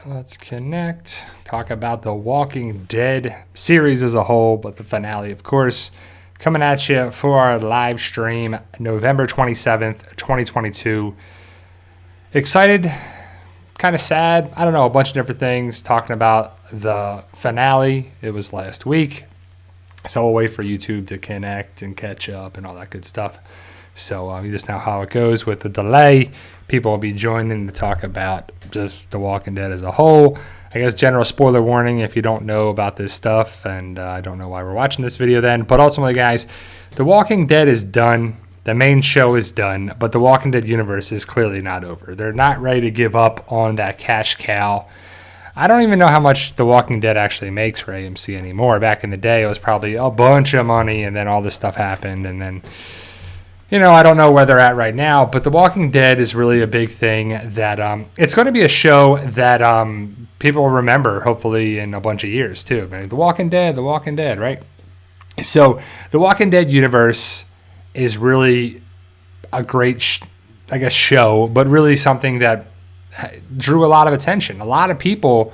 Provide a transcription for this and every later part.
let's connect. Talk about the Walking Dead series as a whole, but the finale, of course, coming at you for our live stream November 27th, 2022. Excited, kind of sad. I don't know, a bunch of different things talking about the finale. It was last week. So we'll wait for YouTube to connect and catch up and all that good stuff. So you just know how it goes with the delay. People will be joining to talk about just The Walking Dead as a whole. I guess general spoiler warning if you don't know about this stuff, and I don't know why we're watching this video then. But ultimately, guys, The Walking Dead is done. The main show is done, but The Walking Dead universe is clearly not over. They're not ready to give up on that cash cow. I don't even know how much The Walking Dead actually makes for AMC anymore. Back in the day, it was probably a bunch of money, and then all this stuff happened, and then, you know, I don't know where they're at right now, but The Walking Dead is really a big thing that it's going to be a show that people will remember, hopefully, in a bunch of years, too. I mean, The Walking Dead, right? So The Walking Dead universe is really a great, show, but really something that drew a lot of attention. A lot of people,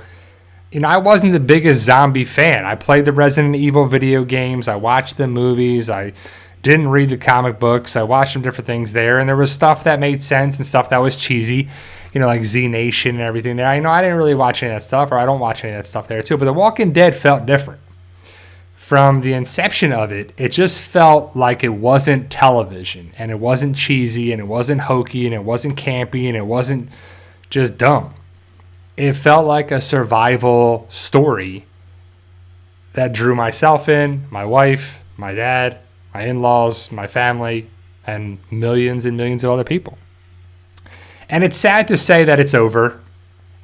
you know, I wasn't the biggest zombie fan. I played the Resident Evil video games. I watched the movies. I didn't read the comic books. I watched some different things there, and there was stuff that made sense and stuff that was cheesy, you know, like Z Nation and everything there. I know I didn't really watch any of that stuff, or I don't watch any of that stuff there too, but The Walking Dead felt different. From the inception of it, it just felt like it wasn't television, and it wasn't cheesy, and it wasn't hokey, and it wasn't campy, and it wasn't just dumb. It felt like a survival story that drew myself in, my wife, my dad, my in-laws, my family, and millions of other people. And it's sad to say that it's over,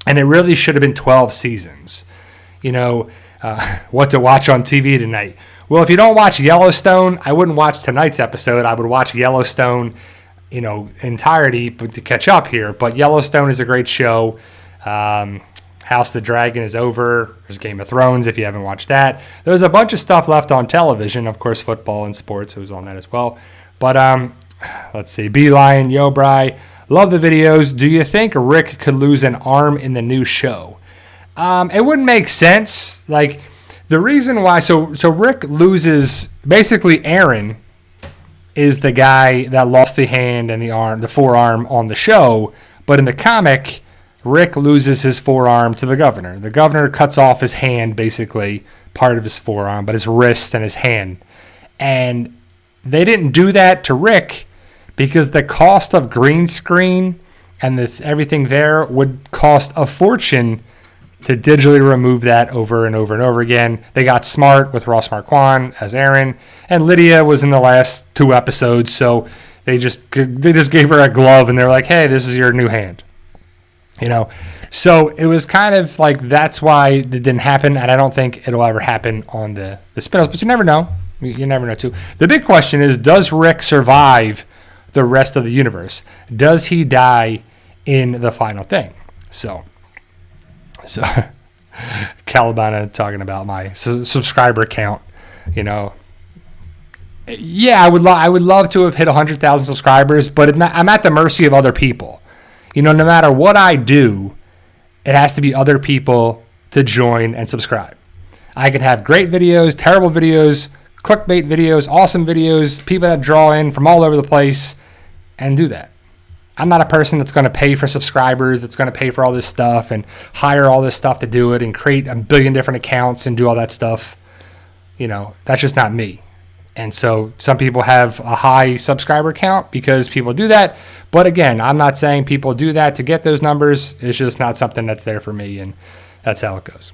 and it really should have been 12 seasons. You know, what to watch on TV tonight. Well, if you don't watch Yellowstone, I wouldn't watch tonight's episode. I would watch Yellowstone, you know, entirety, but to catch up here. But Yellowstone is a great show. House of the Dragon is over. There's Game of Thrones if you haven't watched that. There's a bunch of stuff left on television. Of course, football and sports was on that as well. But let's see. Beeline, Yo Bry, love the videos. Do you think Rick could lose an arm in the new show? It wouldn't make sense. Like, the reason why, so Rick loses, basically Aaron is the guy that lost the hand and the forearm on the show, but in the comic, Rick loses his forearm to the governor. The governor cuts off his hand, basically, part of his forearm, but his wrist and his hand. And they didn't do that to Rick because the cost of green screen and this everything there would cost a fortune to digitally remove that over and over and over again. They got smart with Ross Marquand as Aaron, and Lydia was in the last 2 episodes, so they just gave her a glove, and they're like, hey, this is your new hand. You know, so it was kind of like that's why it didn't happen, and I don't think it'll ever happen on the spin-offs, but you never know. You never know, too. The big question is, does Rick survive the rest of the universe? Does he die in the final thing? So Calabana talking about my subscriber count, you know. Yeah, I would love to have hit 100,000 subscribers, but I'm at the mercy of other people. You know, no matter what I do, it has to be other people to join and subscribe. I can have great videos, terrible videos, clickbait videos, awesome videos, people that draw in from all over the place and do that. I'm not a person that's going to pay for subscribers, that's going to pay for all this stuff and hire all this stuff to do it and create a billion different accounts and do all that stuff. You know, that's just not me. And so some people have a high subscriber count because people do that. But again, I'm not saying people do that to get those numbers. It's just not something that's there for me, and that's how it goes.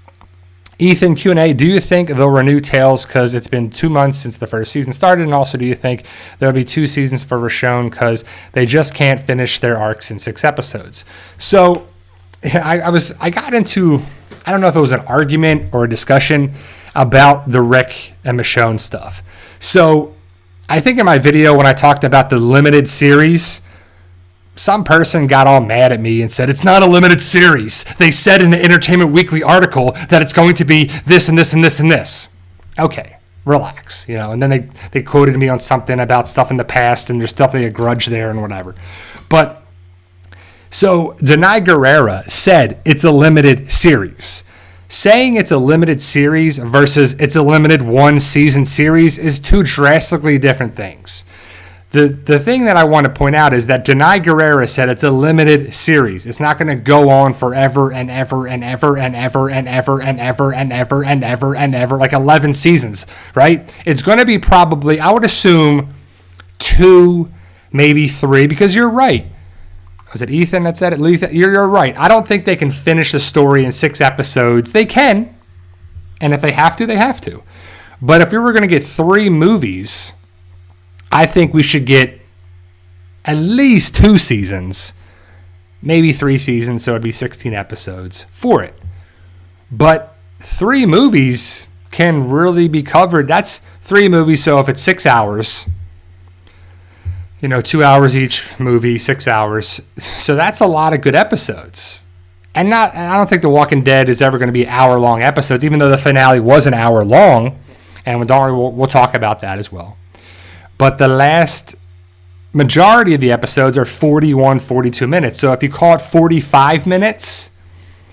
Ethan Q&A, do you think they'll renew Tales because it's been 2 months since the first season started? And also, do you think there'll be 2 seasons for Roshone because they just can't finish their arcs in 6 episodes? So I got into, I don't know if it was an argument or a discussion about the Rick and Michonne stuff. So I think in my video when I talked about the limited series, some person got all mad at me and said, it's not a limited series. They said in the Entertainment Weekly article that it's going to be this and this and this and this. Okay, relax, you know. And then they quoted me on something about stuff in the past, and there's definitely a grudge there and whatever. But So Denai Guerrera said it's a limited series. Saying it's a limited series versus it's a limited one-season series is two drastically different things. The thing that I want to point out is that Denai Guerrera said it's a limited series. It's not going to go on forever and ever and ever and ever and ever and ever and ever and ever and ever, like 11 seasons, right? It's going to be probably, I would assume, 2, maybe 3, because you're right. Was it Ethan that said it? You're right. I don't think they can finish the story in 6 episodes. They can, and if they have to, they have to. But if we were going to get 3 movies, I think we should get at least 2 seasons, maybe 3 seasons, so it'd be 16 episodes for it. But 3 movies can really be covered. That's 3 movies, so if it's 6 hours, 2 hours each movie, 6 hours. So that's a lot of good episodes. And I don't think The Walking Dead is ever going to be hour-long episodes, even though the finale was an hour long, and we'll talk about that as well. But the last majority of the episodes are 41, 42 minutes. So if you call it 45 minutes,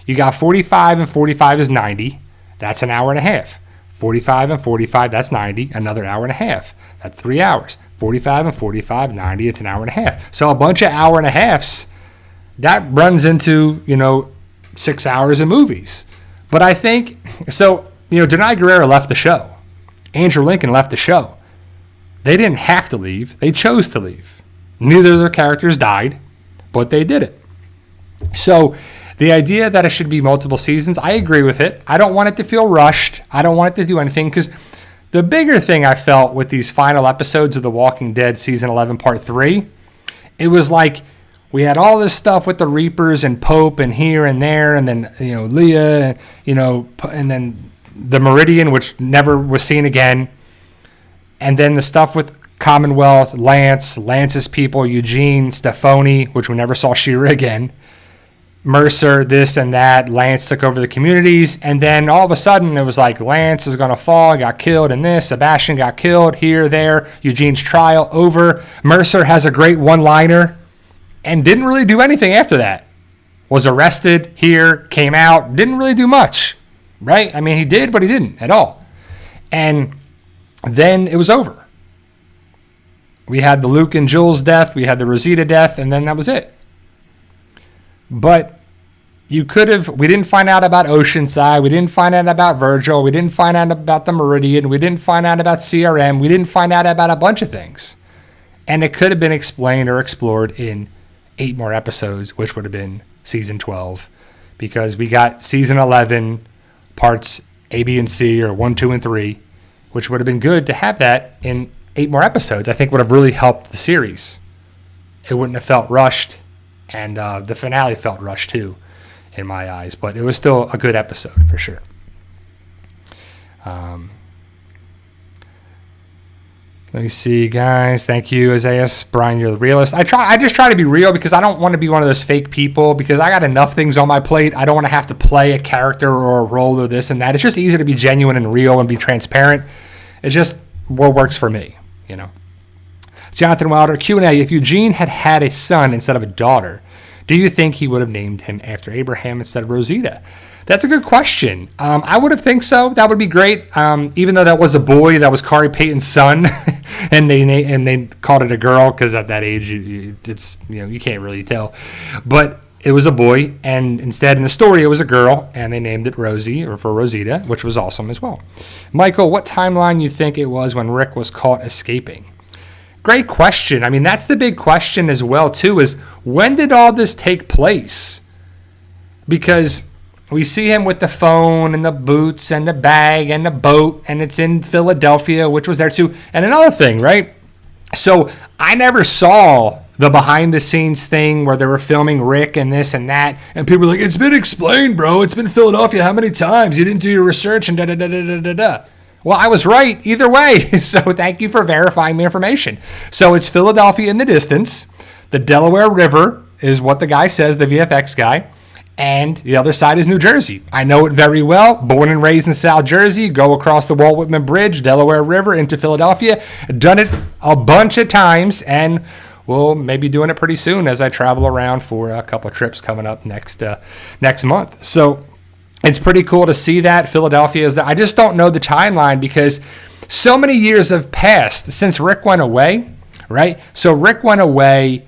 you got 45 and 45 is 90. That's an hour and a half. 45 and 45, that's 90. Another hour and a half. That's 3 hours. 45 and 45, 90, it's an hour and a half. So a bunch of hour and a halves, that runs into, 6 hours of movies. But I think, Denai Guerrera left the show. Andrew Lincoln left the show. They didn't have to leave. They chose to leave. Neither of their characters died, but they did it. So the idea that it should be multiple seasons, I agree with it. I don't want it to feel rushed. I don't want it to do anything, because the bigger thing I felt with these final episodes of The Walking Dead Season 11 Part 3, it was like we had all this stuff with the Reapers and Pope and here and there, and then, Leah, and then the Meridian, which never was seen again. And then the stuff with Commonwealth, Lance's people, Eugene, Stefani, which we never saw Shira again, Mercer, this and that. Lance took over the communities. And then all of a sudden it was like Lance is going to fall, got killed in this. Sebastian got killed here, there. Eugene's trial over. Mercer has a great one-liner and didn't really do anything after that. Was arrested here, came out, didn't really do much, right? I mean, he did, but he didn't at all. And then it was over. We had the Luke and Jules death, we had the Rosita death, and then that was it. But we didn't find out about Oceanside, we didn't find out about Virgil, we didn't find out about the Meridian, we didn't find out about CRM, we didn't find out about a bunch of things. And it could have been explained or explored in 8 more episodes, which would have been season 12, because we got season 11 parts A, B, and C, or 1, 2, and 3, which would have been good to have that in 8 more episodes. I think would have really helped the series. It wouldn't have felt rushed, and the finale felt rushed too, in my eyes. But it was still a good episode for sure. Let me see, guys. Thank you, Isaiah. Brian, you're the realist. I just try to be real, because I don't want to be one of those fake people, because I got enough things on my plate. I don't want to have to play a character or a role or this and that. It's just easier to be genuine and real and be transparent. It's just what works for me, Jonathan Wilder, Q&A. If Eugene had a son instead of a daughter, do you think he would have named him after Abraham instead of Rosita? That's a good question. I would have think so. That would be great. Even though that was a boy, that was Kari Payton's son, and they called it a girl, because at that age it's you can't really tell. But it was a boy, and instead in the story it was a girl, and they named it Rosie, or for Rosita, which was awesome as well. Michael, what timeline you think it was when Rick was caught escaping? Great question. I mean, that's the big question as well too, is when did all this take place? Because we see him with the phone and the boots and the bag and the boat, and it's in Philadelphia, which was there too. And another thing, right? So I never saw the behind the scenes thing where they were filming Rick and this and that. And people were like, it's been explained, bro. It's been Philadelphia how many times? You didn't do your research and da-da-da-da-da-da. Well, I was right either way. So thank you for verifying my information. So it's Philadelphia in the distance. The Delaware River is what the guy says, the VFX guy. And the other side is New Jersey. I know it very well. Born and raised in South Jersey. Go across the Walt Whitman Bridge, Delaware River into Philadelphia. Done it a bunch of times. And we'll maybe doing it pretty soon as I travel around for a couple of trips coming up next month. So it's pretty cool to see that. Philadelphia is that. I just don't know the timeline because so many years have passed since Rick went away, right? So Rick went away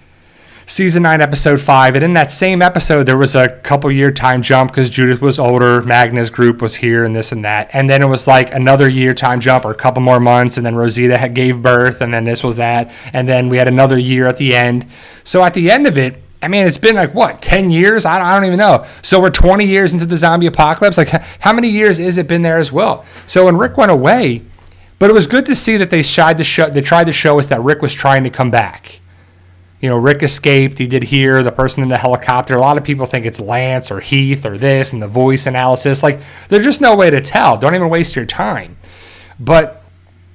season 9, episode 5. And in that same episode, there was a couple year time jump because Judith was older. Magna's group was here and this and that. And then it was like another year time jump or a couple more months. And then Rosita gave birth. And then this was that. And then we had another year at the end. So at the end of it, I mean, it's been like, what, 10 years? I don't even know. So we're 20 years into the zombie apocalypse. Like, how many years has it been there as well? So when Rick went away, but it was good to see that they tried to show us that Rick was trying to come back. You know, Rick escaped. He did hear the person in the helicopter. A lot of people think it's Lance or Heath or this and the voice analysis. Like, there's just no way to tell. Don't even waste your time. But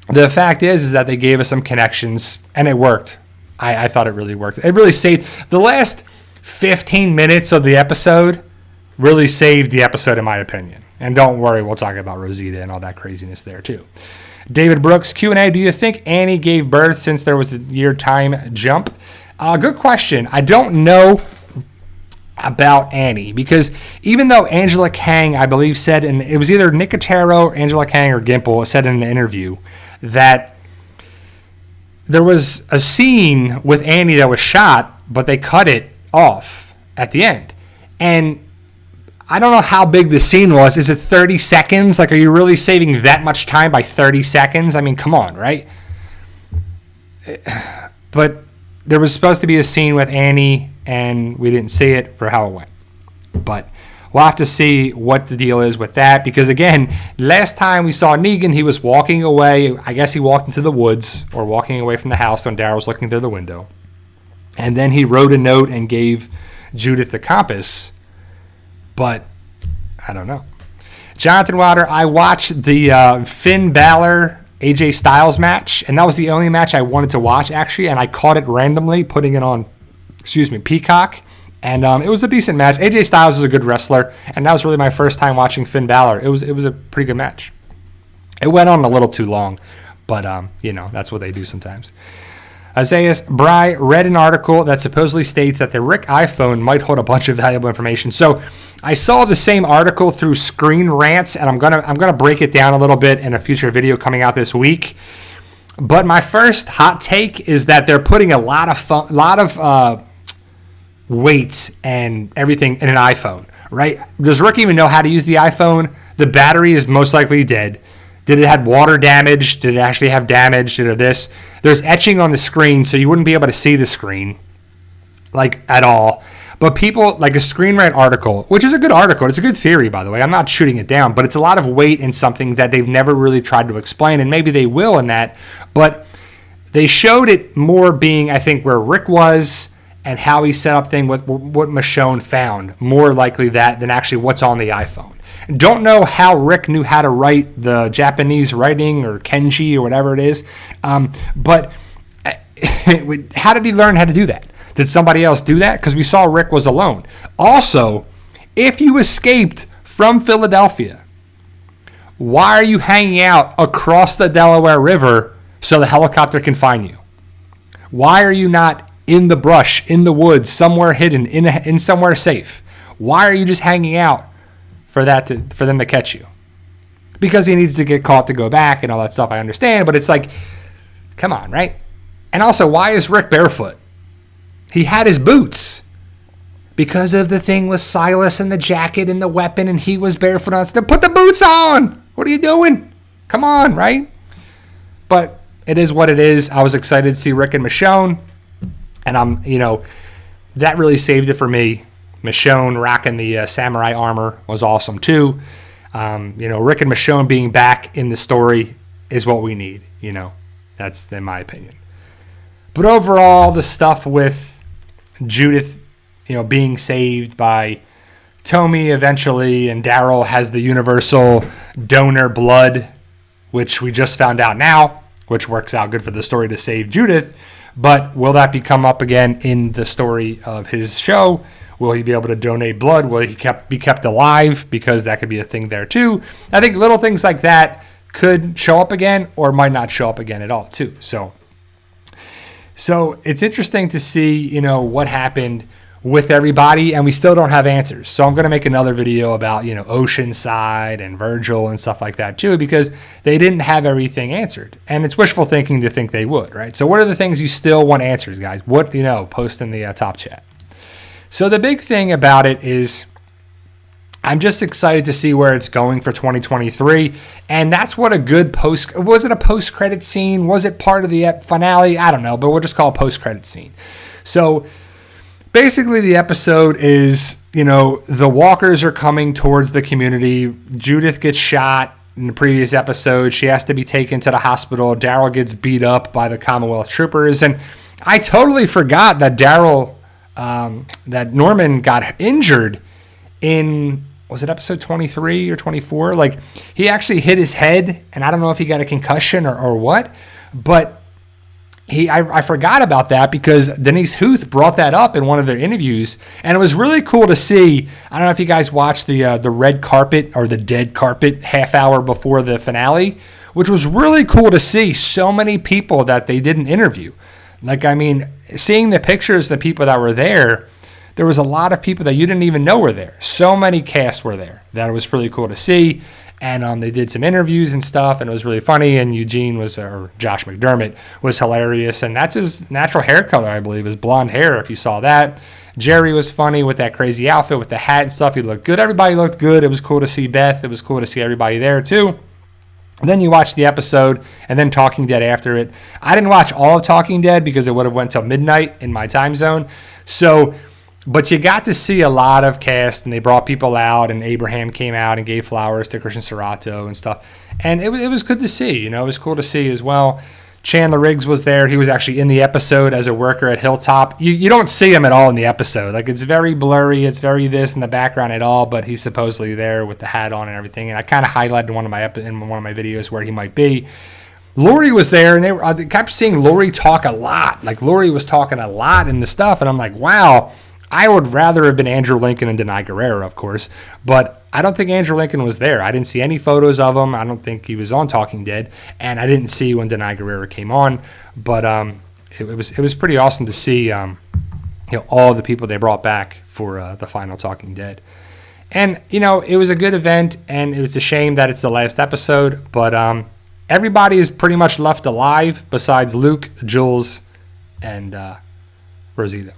the fact is that they gave us some connections, and it worked. I thought it really worked. It really saved the last 15 minutes of the episode. Really saved the episode, in my opinion. And don't worry, we'll talk about Rosita and all that craziness there too. David Brooks, Q&A, do you think Annie gave birth since there was a year time jump? Good question. I don't know about Annie because even though Angela Kang, I believe, said, and it was either Nicotero, Angela Kang, or Gimple said in an interview that there was a scene with Annie that was shot, but they cut it off at the end. And I don't know how big the scene was. Is it 30 seconds? Like, are you really saving that much time by 30 seconds? I mean, come on, right? But there was supposed to be a scene with Annie, and we didn't see it for how it went. But we'll have to see what the deal is with that. Because, again, last time we saw Negan, he was walking away. I guess he walked into the woods or walking away from the house when Daryl's looking through the window. And then he wrote a note and gave Judith the compass. But I don't know. Jonathan Wilder, I watched the Finn Balor AJ Styles match, and that was the only match I wanted to watch, actually, and I caught it randomly, putting it on, Peacock, and it was a decent match. AJ Styles is a good wrestler, and that was really my first time watching Finn Balor. It was a pretty good match. It went on a little too long, but, that's what they do sometimes. Isaiah Bry read an article that supposedly states that the Rick iPhone might hold a bunch of valuable information. So I saw the same article through Screen Rants, and I'm gonna break it down a little bit in a future video coming out this week. But my first hot take is that they're putting a lot of weight and everything in an iPhone, right? Does Rick even know how to use the iPhone? The battery is most likely dead. Did it have water damage? Did it actually have damage? Did it this? There's etching on the screen, so you wouldn't be able to see the screen, like, at all. But people, like a Screen Rant article, which is a good article. It's a good theory, by the way. I'm not shooting it down, but it's a lot of weight in something that they've never really tried to explain, and maybe they will in that. But they showed it more being, I think, where Rick was and how he set up things, what Michonne found. More likely that than actually what's on the iPhone. Don't know how Rick knew how to write the Japanese writing or kanji or whatever it is. But how did he learn how to do that? Did somebody else do that? Because we saw Rick was alone. Also, if you escaped from Philadelphia, why are you hanging out across the Delaware River so the helicopter can find you? Why are you not in the brush, in the woods, somewhere hidden, in somewhere safe? Why are you just hanging out for them to catch you? Because he needs to get caught to go back and all that stuff, I understand, but it's like, come on, right? And also, why is Rick barefoot? He had his boots because of the thing with Silas and the jacket and the weapon, and he was barefoot on stuff. Put the boots on! What are you doing? Come on, right? But it is what it is. I was excited to see Rick and Michonne, and that really saved it for me. Michonne rocking the samurai armor was awesome too. Rick and Michonne being back in the story is what we need. That's in my opinion. But overall, the stuff with Judith, being saved by Tommy eventually, and Daryl has the universal donor blood, which we just found out now, which works out good for the story to save Judith. But will that come up again in the story of his show? Will he be able to donate blood? Will he be kept alive? Because that could be a thing there too. I think little things like that could show up again or might not show up again at all too. So So it's interesting to see, you know, what happened with everybody, and we still don't have answers. So I'm going to make another video about, you know, Oceanside and Virgil and stuff like that too, because they didn't have everything answered. And it's wishful thinking to think they would, right? So what are the things you still want answers, guys? What, you know, post in the top chat. So the big thing about it is I'm just excited to see where it's going for 2023. And that's what a good was it a post-credit scene? Was it part of the finale? I don't know, but we'll just call it a post-credit scene. So basically, the episode is, you know, the walkers are coming towards the community. Judith gets shot in the previous episode. She has to be taken to the hospital. Daryl gets beat up by the Commonwealth troopers. And I totally forgot that that Norman got injured in, was it episode 23 or 24? Like, he actually hit his head, and I don't know if he got a concussion or what, but I forgot about that because Denise Huth brought that up in one of their interviews, and it was really cool to see. I don't know if you guys watched the red carpet or the dead carpet half hour before the finale, which was really cool to see so many people that they didn't interview. Like, I mean, seeing the pictures of the people that were there, there was a lot of people that you didn't even know were there. So many casts were there that it was really cool to see. And they did some interviews and stuff, and it was really funny. And Josh McDermott was hilarious. And that's his natural hair color, I believe, is blonde hair, if you saw that. Jerry was funny with that crazy outfit, with the hat and stuff. He looked good. Everybody looked good. It was cool to see Beth. It was cool to see everybody there, too. And then you watch the episode, and then Talking Dead after it. I didn't watch all of Talking Dead because it would have went till midnight in my time zone. But you got to see a lot of cast, and they brought people out, and Abraham came out and gave flowers to Christian Serrato and stuff. And it was good to see. You know, it was cool to see as well. Chandler Riggs was there. He was actually in the episode as a worker at Hilltop. You don't see him at all in the episode. Like, it's very blurry. It's very this in the background at all, but he's supposedly there with the hat on and everything. And I kind of highlighted in one of my videos where he might be. Lori was there, and I kept seeing Lori talk a lot. Like, Lori was talking a lot in the stuff, and I'm like, wow. I would rather have been Andrew Lincoln and Denai Guerrero, of course, but I don't think Andrew Lincoln was there. I didn't see any photos of him. I don't think he was on Talking Dead, and I didn't see when Denai Guerrero came on. But it was pretty awesome to see all the people they brought back for the final Talking Dead. And it was a good event, and it was a shame that it's the last episode. But everybody is pretty much left alive besides Luke, Jules, and Rosita.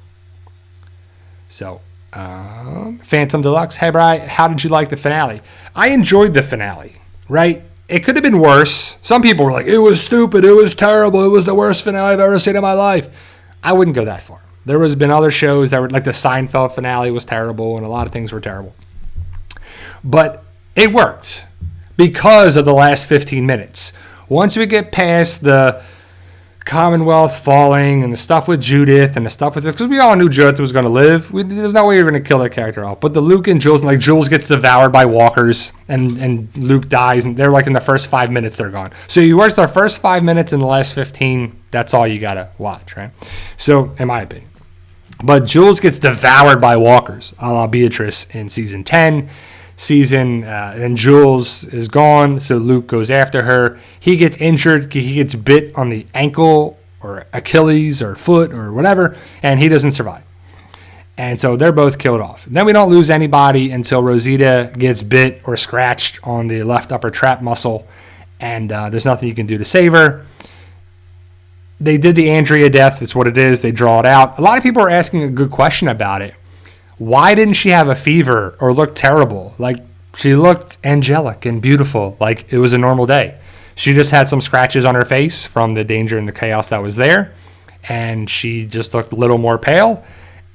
So, Phantom Deluxe. Hey, Bri, how did you like the finale? I enjoyed the finale, right? It could have been worse. Some people were like, it was stupid, it was terrible, it was the worst finale I've ever seen in my life. I wouldn't go that far. There has been other shows that were like the Seinfeld finale was terrible, and a lot of things were terrible. But it worked because of the last 15 minutes. Once we get past the Commonwealth falling and the stuff with Judith and the stuff with, because we all knew Judith was going to live. There's no way you're going to kill that character off. But the Luke and Jules, like Jules gets devoured by walkers and Luke dies, and they're like in the first 5 minutes they're gone. So you watch the first 5 minutes and the last 15. That's all you got to watch, right? So in my opinion, but Jules gets devoured by walkers, a la Beatrice in season 10. And Jules is gone, so Luke goes after her. He gets injured. He gets bit on the ankle or Achilles or foot or whatever, and he doesn't survive. And so they're both killed off. Then we don't lose anybody until Rosita gets bit or scratched on the left upper trap muscle, and there's nothing you can do to save her. They did the Andrea death. It's what it is. They draw it out. A lot of people are asking a good question about it. Why didn't she have a fever or look terrible? Like, she looked angelic and beautiful, like it was a normal day. She just had some scratches on her face from the danger and the chaos that was there, and she just looked a little more pale,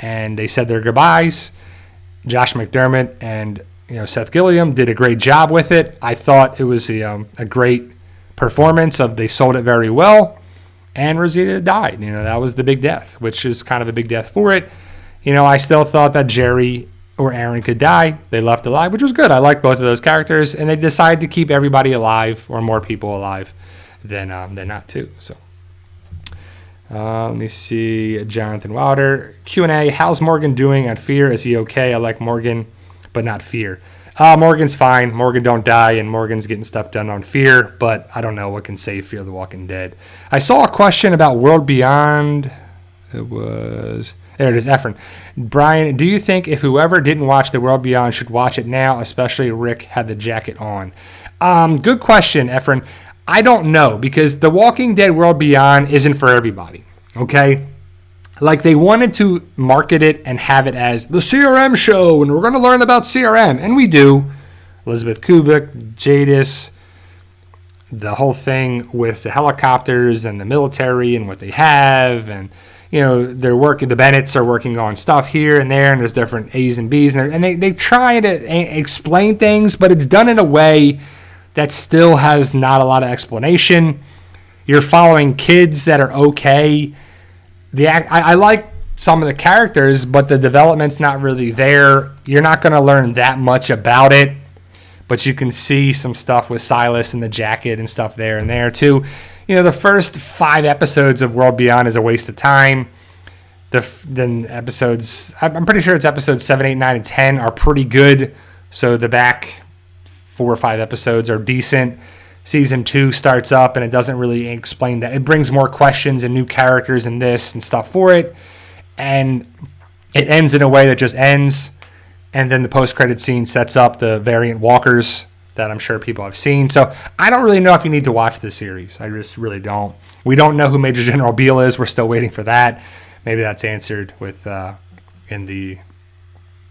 and they said their goodbyes. Josh McDermott and Seth Gilliam did a great job with it. I thought it was a great performance. They sold it very well, and Rosita died. That was the big death, which is kind of a big death for it. I still thought that Jerry or Aaron could die. They left alive, which was good. I like both of those characters, and they decided to keep everybody alive or more people alive than not too. So let me see. Jonathan Wilder Q&A. How's Morgan doing on Fear? Is he okay? I like Morgan, but not Fear. Morgan's fine. Morgan don't die, and Morgan's getting stuff done on Fear, but I don't know what can save Fear the Walking Dead. I saw a question about World Beyond. It was... There it is, Efren. Brian, do you think if whoever didn't watch The World Beyond should watch it now, especially Rick had the jacket on? Good question, Efren. I don't know, because The Walking Dead World Beyond isn't for everybody, okay? Like, they wanted to market it and have it as the CRM show, and we're going to learn about CRM, and we do. Elizabeth Kubik, Jadis, the whole thing with the helicopters and the military and what they have, and they're working. The Bennetts are working on stuff here and there, and there's different A's and B's, and they try to explain things, but it's done in a way that still has not a lot of explanation. You're following kids that are okay. I like some of the characters, but the development's not really there. You're not going to learn that much about it, but you can see some stuff with Silas and the jacket and stuff there and there too. The first 5 episodes of World Beyond is a waste of time. Then episodes, I'm pretty sure it's episodes 7, 8, 9, and 10 are pretty good. So the back 4 or 5 episodes are decent. Season 2 starts up, and it doesn't really explain that. It brings more questions and new characters and this and stuff for it. And it ends in a way that just ends. And then the post-credit scene sets up the variant walkers that I'm sure people have seen. So I don't really know if you need to watch this series. I just really don't. We don't know who Major General Beale is. We're still waiting for that. Maybe that's answered with in the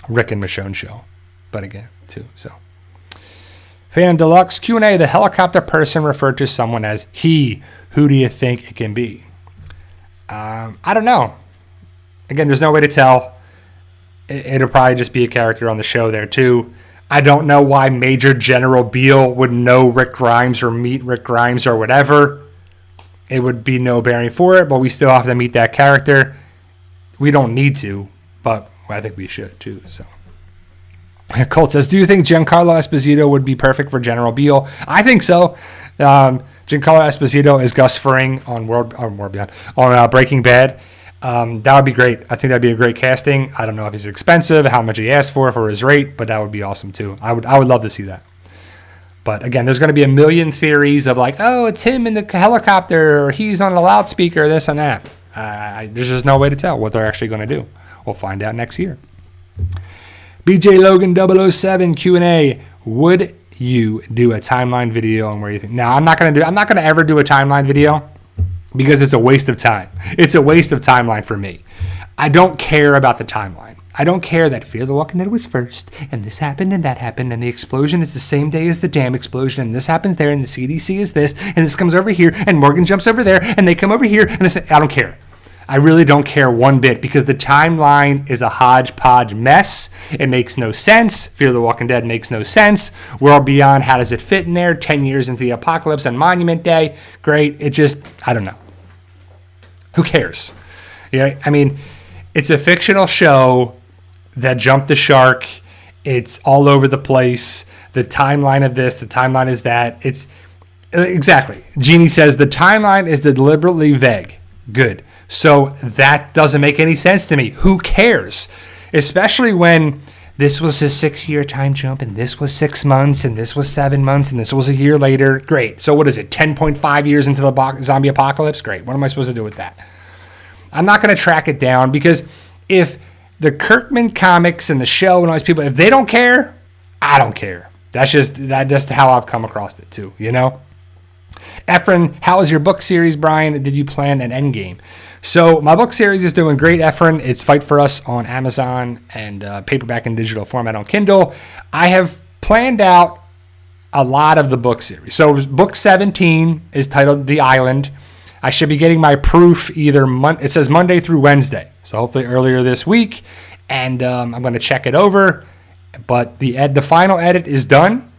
Rick and Michonne show. But again, too, so... Fan Deluxe Q&A, the helicopter person referred to someone as he. Who do you think it can be? I don't know. Again, there's no way to tell. It'll probably just be a character on the show there, too. I don't know why Major General Beale would know Rick Grimes or meet Rick Grimes or whatever. It would be no bearing for it, but we still have to meet that character. We don't need to, but I think we should, too, so... Colt says, do you think Giancarlo Esposito would be perfect for General Beale? I think so. Giancarlo Esposito is Gus Fring on Breaking Bad. That would be great. I think that'd be a great casting. I don't know if he's expensive, how much he asked for his rate, but that would be awesome too. I would love to see that. But again, there's going to be a million theories of like, oh, it's him in the helicopter, or he's on the loudspeaker, this and that. There's just no way to tell what they're actually going to do. We'll find out next year. BJ Logan 007 Q&A. Would you do a timeline video on where you think? Now, I'm not going to ever do a timeline video because it's a waste of time. It's a waste of timeline for me. I don't care about the timeline. I don't care that Fear the Walking Dead was first, and this happened and that happened, and the explosion is the same day as the dam explosion, and this happens there, and the CDC is this, and this comes over here, and Morgan jumps over there, and they come over here, and this. I don't care. I really don't care one bit because the timeline is a hodgepodge mess. It makes no sense. Fear the Walking Dead makes no sense. World Beyond, how does it fit in there? 10 years into the apocalypse on Monument Day. Great. It just, I don't know. Who cares? I mean, it's a fictional show that jumped the shark. It's all over the place. The timeline of this, the timeline is that. It's exactly. Jeannie says the timeline is deliberately vague. Good. So that doesn't make any sense to me. Who cares? Especially when this was a 6-year time jump, and this was 6 months, and this was 7 months, and this was a year later. Great. So what is it? 10.5 years into the zombie apocalypse? Great. What am I supposed to do with that? I'm not going to track it down because if the Kirkman comics and the show and all these people, if they don't care, I don't care. That's just how I've come across it too, Efren, how is your book series, Brian? Did you plan an end game? So my book series is doing great, Efren. It's Fight for Us on Amazon and paperback and digital format on Kindle. I have planned out a lot of the book series. So book 17 is titled The Island. I should be getting my proof either it says Monday through Wednesday. So hopefully earlier this week. And I'm going to check it over. But the final edit is done,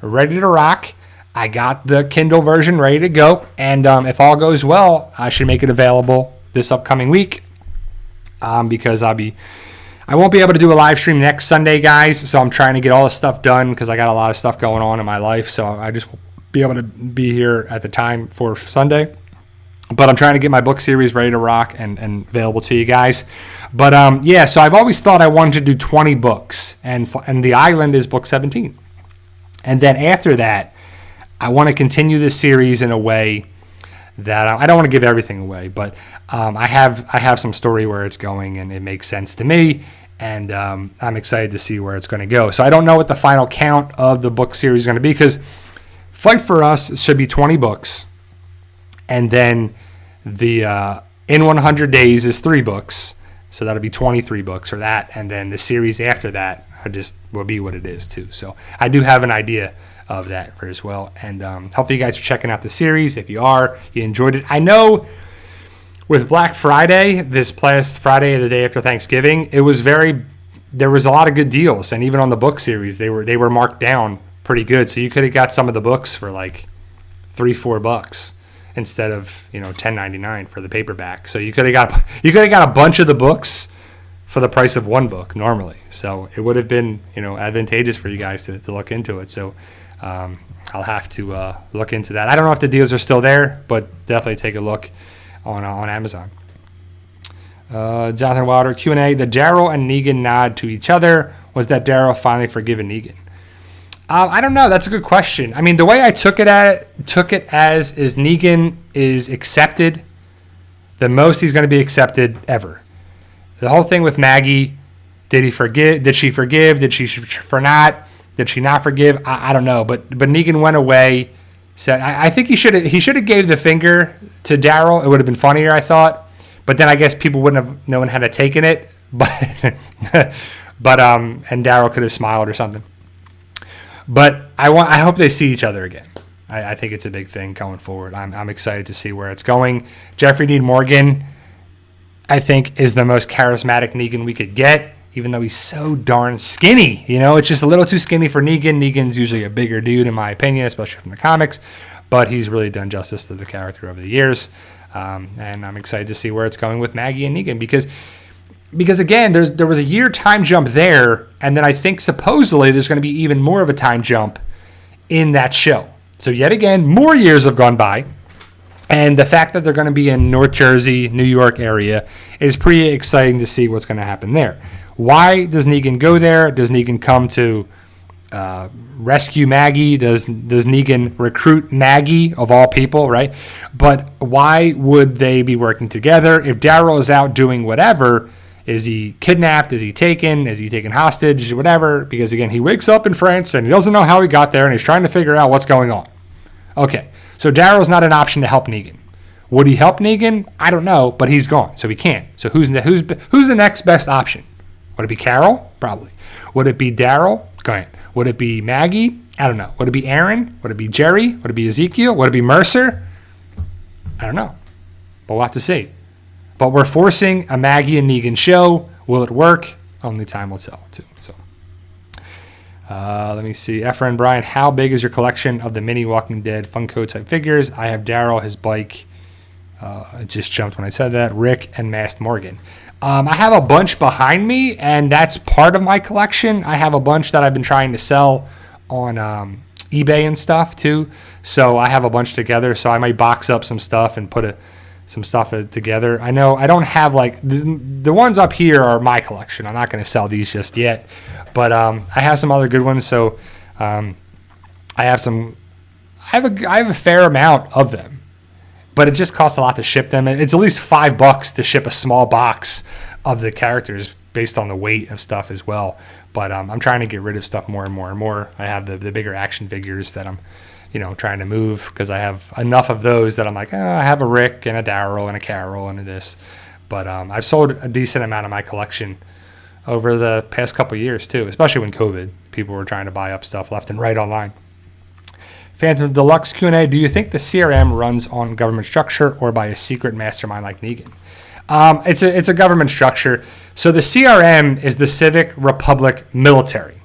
ready to rock. I got the Kindle version ready to go. And if all goes well, I should make it available this upcoming week because I won't be able to do a live stream next Sunday, guys. So I'm trying to get all this stuff done because I got a lot of stuff going on in my life. So I just won't be able to be here at the time for Sunday. But I'm trying to get my book series ready to rock and available to you guys. But so I've always thought I wanted to do 20 books, and The Island is book 17. And then after that, I want to continue this series in a way that I don't want to give everything away, but I have some story where it's going, and it makes sense to me, and I'm excited to see where it's going to go. So I don't know what the final count of the book series is going to be, because Fight for Us should be 20 books. And then the In 100 Days is 3 books. So that'll be 23 books for that. And then the series after that will be what it is too. So I do have an idea of that for as well. And hopefully you guys are checking out the series. If you are, you enjoyed it. I know with Black Friday, this past Friday, the day after Thanksgiving, there was a lot of good deals. And even on the book series, they were marked down pretty good. So you could have got some of the books for like $3-4 instead of $10.99 for the paperback. So you could have got a bunch of the books for the price of one book normally. So it would have been advantageous for you guys to look into it. So I'll have to look into that. I don't know if the deals are still there, but definitely take a look on Amazon. Jonathan Wilder, Q&A. The Daryl and Negan nod to each other. Was that Daryl finally forgiven Negan? I don't know. That's a good question. I mean, the way I took it as is Negan is accepted. The most he's going to be accepted ever. The whole thing with Maggie, did he forgive? Did she forgive? Did she not? Did she not forgive? I don't know. But Negan went away. Said I think he should have gave the finger to Daryl. It would have been funnier, I thought. But then I guess people wouldn't have known how to taken it. But and Daryl could have smiled or something. But I hope they see each other again. I think it's a big thing going forward. I'm excited to see where it's going. Jeffrey Dean Morgan, I think, is the most charismatic Negan we could get, even though he's so darn skinny. It's just a little too skinny for Negan. Negan's usually a bigger dude, in my opinion, especially from the comics. But he's really done justice to the character over the years. And I'm excited to see where it's going with Maggie and Negan, because again, there was a year time jump there, and then I think supposedly there's going to be even more of a time jump in that show. So yet again, more years have gone by, and the fact that they're going to be in North Jersey, New York area is pretty exciting to see what's going to happen there. Why does Negan go there? Does Negan come to rescue Maggie? Does Negan recruit Maggie, of all people, right? But why would they be working together? If Daryl is out doing whatever, is he kidnapped? Is he taken? Is he taken hostage? Whatever. Because, again, he wakes up in France and he doesn't know how he got there and he's trying to figure out what's going on. Okay, so Daryl's not an option to help Negan. Would he help Negan? I don't know, but he's gone, so he can't. So who's the next best option? Would it be Carol? Probably. Would it be Daryl? Go ahead. Would it be Maggie? I don't know. Would it be Aaron? Would it be Jerry? Would it be Ezekiel? Would it be Mercer? I don't know, but we'll have to see. But we're forcing a Maggie and Negan show. Will it work? Only time will tell, too. So, let me see. Efren Brian, how big is your collection of the mini Walking Dead Funko type figures? I have Daryl, his bike. It just jumped when I said that. Rick and Masked Morgan. I have a bunch behind me, and that's part of my collection. I have a bunch that I've been trying to sell on eBay and stuff, too. So I have a bunch together. So I might box up some stuff and put some stuff together. I know I don't have the ones up here are my collection. I'm not going to sell these just yet, but I have some other good ones. So I have a fair amount of them, but it just costs a lot to ship them. It's at least $5 to ship a small box of the characters based on the weight of stuff as well. But I'm trying to get rid of stuff more and more and more. I have the bigger action figures that I'm trying to move because I have enough of those that I'm like, I have a Rick and a Daryl and a Carol and a this. But I've sold a decent amount of my collection over the past couple of years too, especially when COVID. People were trying to buy up stuff left and right online. Phantom Deluxe Q&A, do you think the CRM runs on government structure or by a secret mastermind like Negan? It's a government structure. So the CRM is the Civic Republic Military.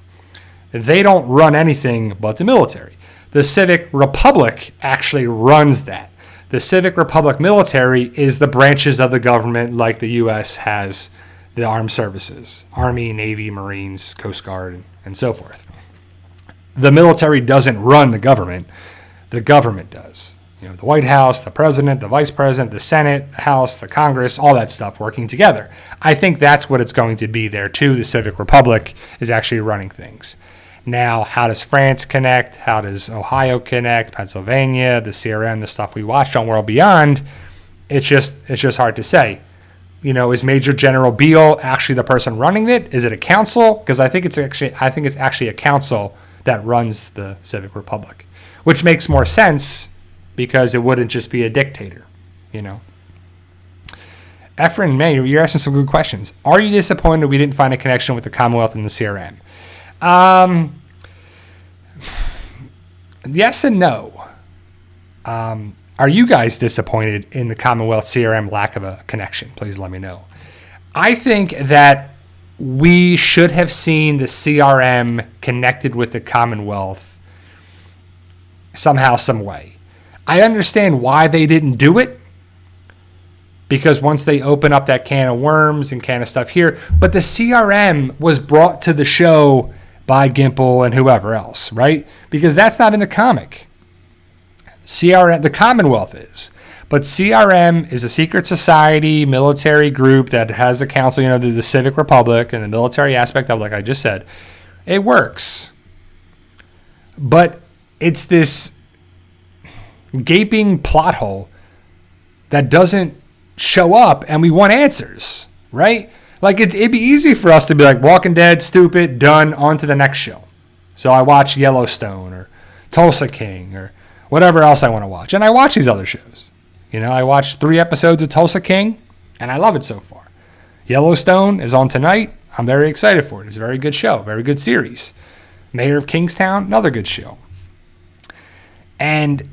They don't run anything but the military. The Civic Republic actually runs that. The Civic Republic Military is the branches of the government like the U.S. has the armed services, Army, Navy, Marines, Coast Guard, and so forth. The military doesn't run the government does. You know, the White House, the president, the vice president, the Senate, the House, the Congress, all that stuff working together. I think that's what it's going to be there too. The Civic Republic is actually running things. Now, how does France connect? How does Ohio connect? Pennsylvania, the CRM, the stuff we watched on World Beyond? It's just hard to say. You know, is Major General Beale actually the person running it? Is it a council? Because I think it's actually a council that runs the Civic Republic, which makes more sense because it wouldn't just be a dictator, you know. Efren May, you're asking some good questions. Are you disappointed we didn't find a connection with the Commonwealth and the CRM? Yes and no. Are you guys disappointed in the Commonwealth CRM lack of a connection? Please let me know. I think that we should have seen the CRM connected with the Commonwealth somehow, some way. I understand why they didn't do it, because once they open up that can of worms and can of stuff here, but the CRM was brought to the show by Gimple and whoever else, right? Because that's not in the comic. CRM, the Commonwealth is. But CRM is a secret society, military group that has a council, you know, the Civic Republic and the military aspect of, like I just said. It works. But it's this gaping plot hole that doesn't show up, and we want answers, right? Like, it'd be easy for us to be like, Walking Dead, stupid, done, on to the next show. So I watch Yellowstone or Tulsa King or whatever else I want to watch. And I watch these other shows. You know, I watched 3 episodes of Tulsa King, and I love it so far. Yellowstone is on tonight. I'm very excited for it. It's a very good show, very good series. Mayor of Kingstown, another good show. And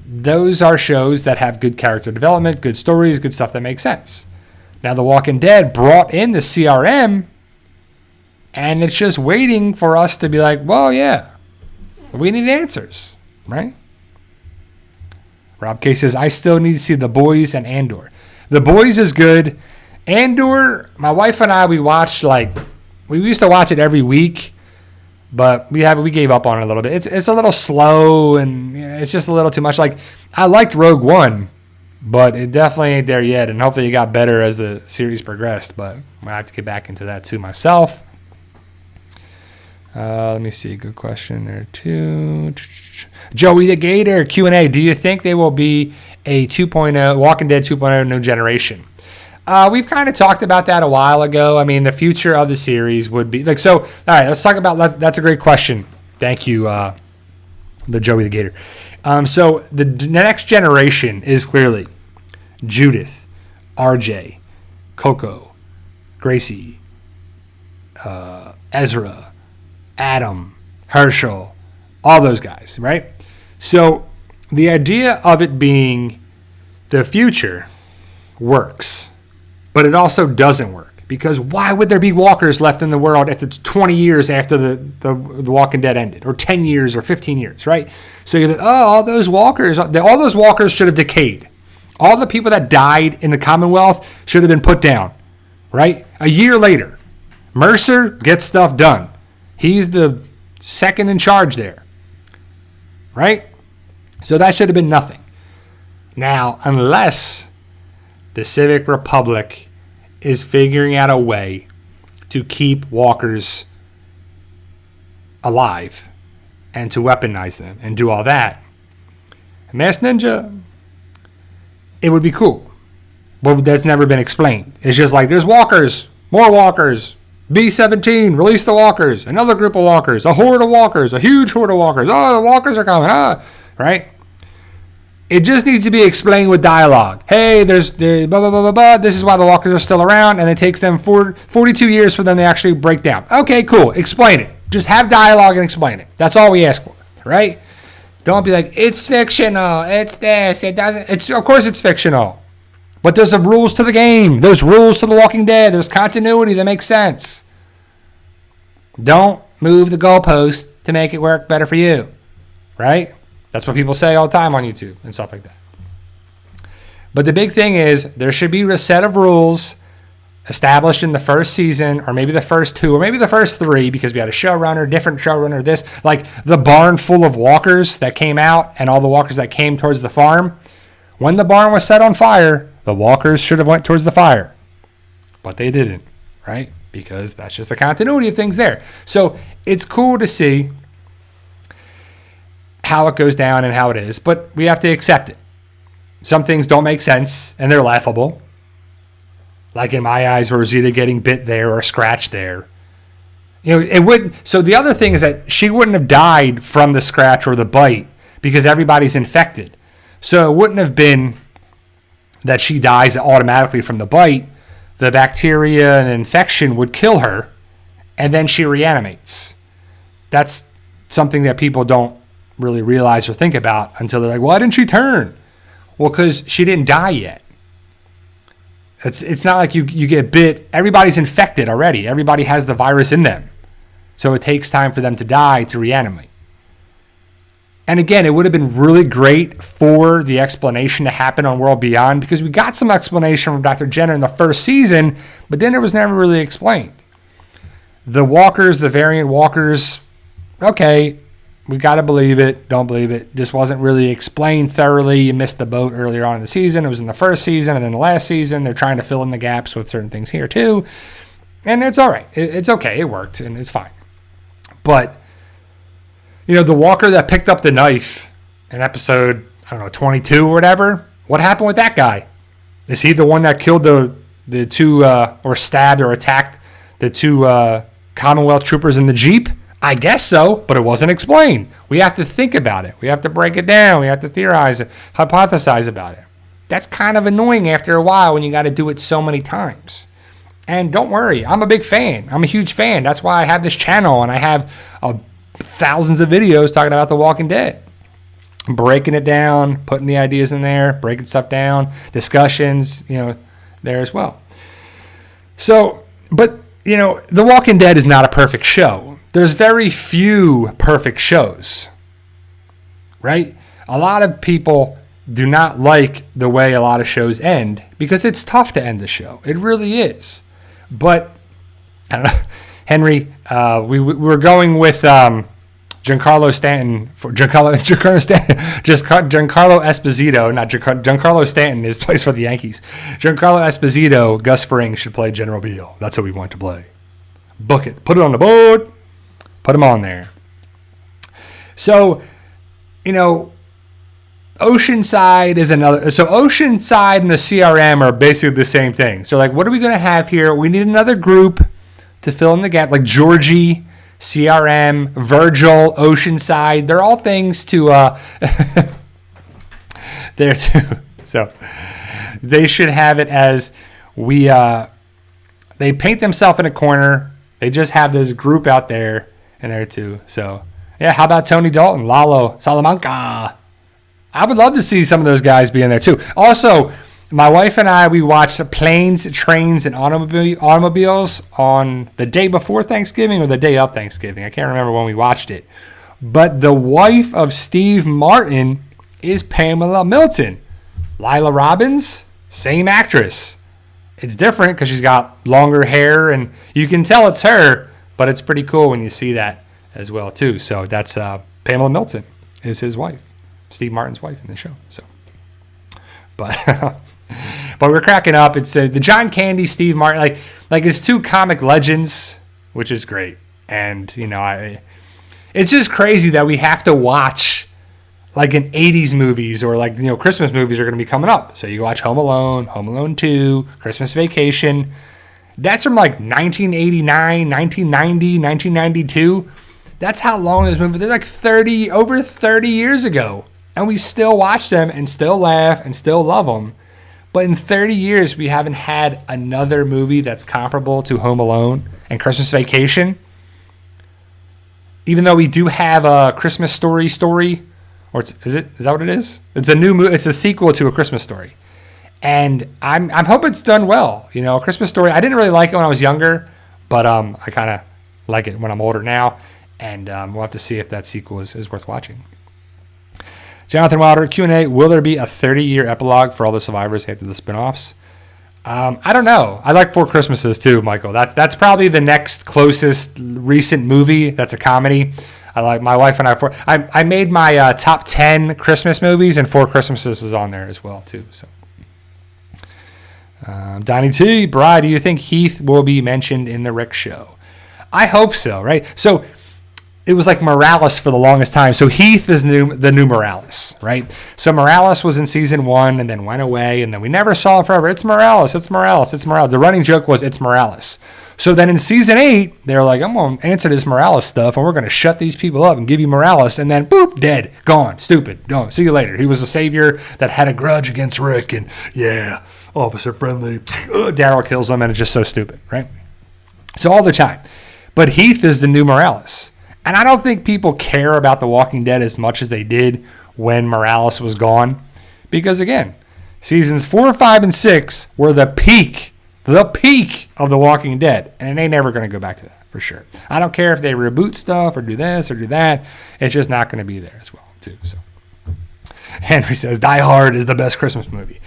those are shows that have good character development, good stories, good stuff that makes sense. Now, The Walking Dead brought in the CRM, and it's just waiting for us to be like, well, yeah, we need answers, right? Rob K says, I still need to see The Boys and Andor. The Boys is good. Andor, my wife and I, we watched, we used to watch it every week, but we gave up on it a little bit. It's a little slow, and it's just a little too much. Like, I liked Rogue One, but it definitely ain't there yet, and hopefully it got better as the series progressed, but I have to get back into that too myself. Let me see. Good question there too. Joey the Gator, Q&A. Do you think they will be a 2.0, Walking Dead 2.0 new generation? We've kind of talked about that a while ago. I mean, the future of the series would be like, so, all right, let's talk about, that's a great question. Thank you, the Joey the Gator. So the next generation is clearly Judith, RJ, Coco, Gracie, Ezra, Adam, Herschel, all those guys, right? So the idea of it being the future works, but it also doesn't work, because why would there be walkers left in the world if it's 20 years after the Walking Dead ended, or 10 years or 15 years, right? So you're like, all those walkers should have decayed. All the people that died in the Commonwealth should have been put down, right? A year later, Mercer gets stuff done. He's the second in charge there, right? So that should have been nothing. Now, unless the Civic Republic is figuring out a way to keep walkers alive and to weaponize them and do all that, Masked Ninja, it would be cool. But that's never been explained. It's just like, there's walkers, more walkers, B-17, release the walkers, another group of walkers, a horde of walkers, a huge horde of walkers. Oh, the walkers are coming, right? It just needs to be explained with dialogue. Hey, there's blah, blah, blah, blah, blah. This is why the walkers are still around, and it takes them 42 years for them to actually break down. Okay, cool. Explain it. Just have dialogue and explain it. That's all we ask for, right? Don't be like, it's fictional, it's this, it doesn't. Of course it's fictional. But there's some rules to the game. There's rules to The Walking Dead. There's continuity that makes sense. Don't move the goalpost to make it work better for you, right? That's what people say all the time on YouTube and stuff like that. But the big thing is there should be a set of rules established in the first season, or maybe the first 2, or maybe the first 3, because we had a showrunner, different showrunner, this, like the barn full of walkers that came out and all the walkers that came towards the farm. When the barn was set on fire, the walkers should have went towards the fire, but they didn't, right? Because that's just the continuity of things there. So it's cool to see how it goes down and how it is, but we have to accept it. Some things don't make sense and they're laughable. Like in my eyes, where it was either getting bit there or scratched there. It wouldn't. So the other thing is that she wouldn't have died from the scratch or the bite because everybody's infected. So it wouldn't have been that she dies automatically from the bite. The bacteria and infection would kill her, and then she reanimates. That's something that people don't really realize or think about until they're like, why didn't she turn? Well, because she didn't die yet. It's not like you get bit. Everybody's infected already. Everybody has the virus in them. So it takes time for them to die to reanimate. And again, it would have been really great for the explanation to happen on World Beyond, because we got some explanation from Dr. Jenner in the first season, but then it was never really explained. The walkers, the variant walkers, okay, we got to believe it, don't believe it. Just wasn't really explained thoroughly. You missed the boat earlier on in the season. It was in the first season and then the last season. They're trying to fill in the gaps with certain things here too. And it's all right. It's okay. It worked and it's fine. But, the walker that picked up the knife in episode, 22 or whatever, what happened with that guy? Is he the one that killed the two, or stabbed or attacked the 2 Commonwealth troopers in the Jeep? I guess so, but it wasn't explained. We have to think about it. We have to break it down. We have to theorize it, hypothesize about it. That's kind of annoying after a while when you got to do it so many times. And don't worry, I'm a big fan. I'm a huge fan. That's why I have this channel and I have thousands of videos talking about The Walking Dead. Breaking it down, putting the ideas in there, breaking stuff down, discussions, there as well. So, but, The Walking Dead is not a perfect show. There's very few perfect shows, right? A lot of people do not like the way a lot of shows end because it's tough to end the show. It really is. But, I don't know, Henry, we were going with Giancarlo Stanton. Giancarlo Esposito, not Giancarlo Stanton is plays for the Yankees. Giancarlo Esposito, Gus Fring should play General Beale. That's what we want to play. Book it. Put it on the board. Put them on there. So, Oceanside is another. So Oceanside and the CRM are basically the same thing. So like, what are we going to have here? We need another group to fill in the gap. Like Georgie, CRM, Virgil, Oceanside. They're all things to there too. So they should have it as they paint themselves in a corner. They just have this group out there. And there too. So, yeah, how about Tony Dalton, Lalo, Salamanca? I would love to see some of those guys be in there too. Also, my wife and I, we watched Planes, Trains, and Automobiles on the day before Thanksgiving or the day of Thanksgiving. I can't remember when we watched it. But the wife of Steve Martin is Pamela Milton. Lila Robbins, same actress. It's different because she's got longer hair, and you can tell it's her. But it's pretty cool when you see that as well, too. So that's Pamela Milton is his wife, Steve Martin's wife in the show. So, but we're cracking up. It's the John Candy, Steve Martin, like it's 2 comic legends, which is great. And it's just crazy that we have to watch like an 80s movies or like Christmas movies are going to be coming up. So you watch Home Alone, Home Alone 2, Christmas Vacation. That's from like 1989, 1990, 1992. That's how long those movies. They're like over 30 years ago. And we still watch them and still laugh and still love them. But in 30 years, we haven't had another movie that's comparable to Home Alone and Christmas Vacation. Even though we do have a Christmas Story, or is that what it is? It's a new movie. It's a sequel to A Christmas Story. And I'm hope it's done well. Christmas Story, I didn't really like it when I was younger, but I kind of like it when I'm older now. And we'll have to see if that sequel is worth watching. Jonathan Wilder, Q&A, will there be a 30-year epilogue for all the survivors after the spinoffs? I don't know. I like Four Christmases too, Michael. That's probably the next closest recent movie that's a comedy. I like my wife and I made my top 10 Christmas movies, and Four Christmases is on there as well too. So, Donnie T, Bri, do you think Heath will be mentioned in the Rick Show? I hope so. Right. So it was like Morales for the longest time. So Heath is the new Morales, right? So Morales was in season 1 and then went away, and then we never saw him forever. It's Morales. It's Morales. It's Morales. The running joke was it's Morales. So then in season 8, they were like, I'm going to answer this Morales stuff, and we're going to shut these people up and give you Morales. And then, boop, dead, gone, stupid. No, see you later. He was a savior that had a grudge against Rick, and yeah, officer friendly. Daryl kills him, and it's just so stupid, right? So all the time. But Heath is the new Morales. And I don't think people care about The Walking Dead as much as they did when Morales was gone. Because, again, seasons 4, 5, and 6 were the peak of The Walking Dead. And it ain't never going to go back to that, for sure. I don't care if they reboot stuff or do this or do that. It's just not going to be there as well, too. So Henry says, Die Hard is the best Christmas movie.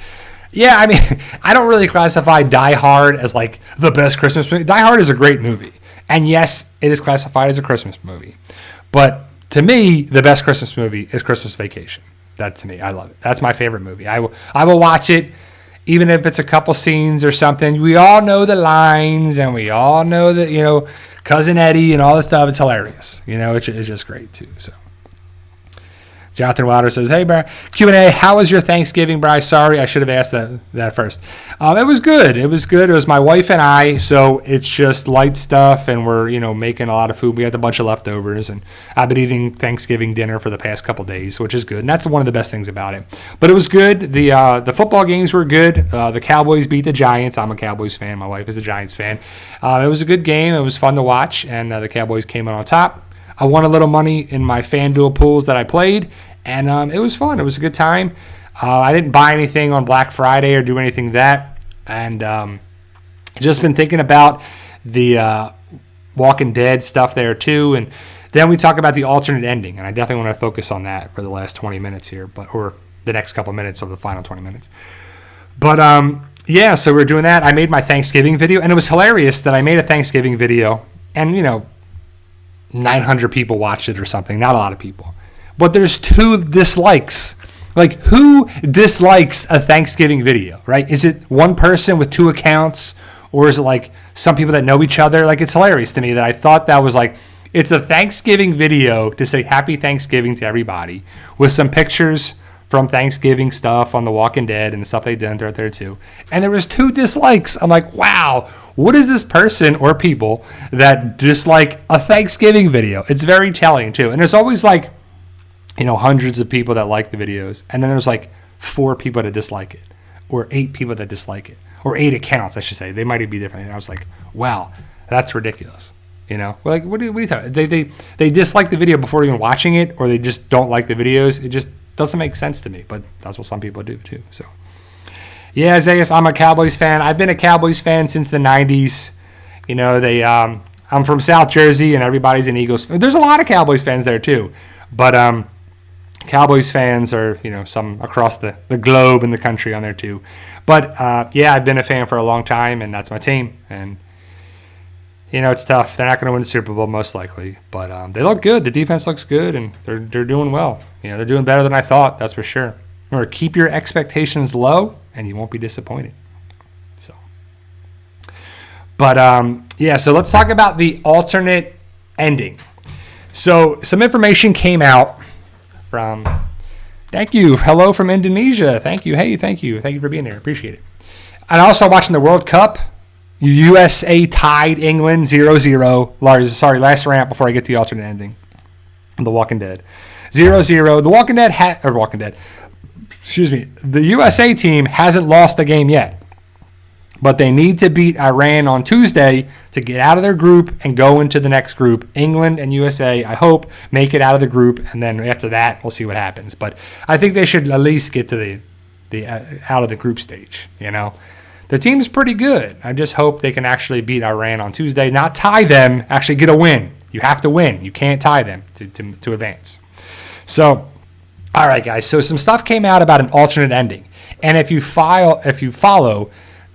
Yeah, I mean, I don't really classify Die Hard as, like, the best Christmas movie. Die Hard is a great movie. And yes, it is classified as a Christmas movie. But to me, the best Christmas movie is Christmas Vacation. That, to me, I love it. That's my favorite movie. I will watch it, even if it's a couple scenes or something. We all know the lines, and we all know that, Cousin Eddie and all this stuff. It's hilarious. It's just great, too. So, Jonathan Wilder says, hey, Brian, Q&A, how was your Thanksgiving, Brian? Sorry, I should have asked that first. It was good. It was my wife and I, so it's just light stuff, and we're, making a lot of food. We had a bunch of leftovers, and I've been eating Thanksgiving dinner for the past couple days, which is good, and that's one of the best things about it. But it was good. The football games were good. The Cowboys beat the Giants. I'm a Cowboys fan. My wife is a Giants fan. It was a good game. It was fun to watch, and the Cowboys came in on top. I won a little money in my FanDuel pools that I played, and it was fun. It was a good time. I didn't buy anything on Black Friday or do anything that. And just been thinking about the Walking Dead stuff there too. And then we talk about the alternate ending. And I definitely want to focus on that for the last 20 minutes here, or the next couple minutes of the final 20 minutes. But yeah, so we're doing that. I made my Thanksgiving video, and it was hilarious that I made a Thanksgiving video, and 900 people watched it or something. Not a lot of people. But there's 2 dislikes. Like, who dislikes a Thanksgiving video, right? Is it one person with 2 accounts? Or is it like some people that know each other? Like, it's hilarious to me that I thought that was like, it's a Thanksgiving video to say Happy Thanksgiving to everybody with some pictures from Thanksgiving stuff on The Walking Dead and the stuff they did right there too. And there was 2 dislikes. I'm like, wow, what is this person or people that dislike a Thanksgiving video? It's very telling too. And there's always like, hundreds of people that like the videos. And then there's like 4 people that dislike it, or 8 people that dislike it, or 8 accounts, I should say. They might be different. And I was like, wow, that's ridiculous. Like, what are you talking about? They dislike the video before even watching it, or they just don't like the videos. It just doesn't make sense to me, but that's what some people do too. So, yeah, Zayas, I'm a Cowboys fan. I've been a Cowboys fan since the 90s. I'm from South Jersey, and everybody's an Eagles fan. There's a lot of Cowboys fans there too, but Cowboys fans are, some across the globe and the country on there too. But, yeah, I've been a fan for a long time, and that's my team. And, it's tough. They're not going to win the Super Bowl most likely. But they look good. The defense looks good, and they're doing well. They're doing better than I thought, that's for sure. Remember, keep your expectations low, and you won't be disappointed. So, but, yeah, so let's talk about the alternate ending. So some information came out from, thank you, hello from Indonesia. Thank you. Hey, thank you. Thank you for being there. Appreciate it. And also watching the World Cup. USA tied England 0-0. Sorry, last rant before I get to the alternate ending. The Walking Dead. 0-0. The Walking Dead. Excuse me. The USA team hasn't lost a game yet. But they need to beat Iran on Tuesday to get out of their group and go into the next group. England and USA, I hope, make it out of the group, and then after that, we'll see what happens. But I think they should at least get to the out of the group stage. The team's pretty good. I just hope they can actually beat Iran on Tuesday, not tie them, actually get a win. You have to win. You can't tie them to advance. So, all right, guys. So some stuff came out about an alternate ending, and if you follow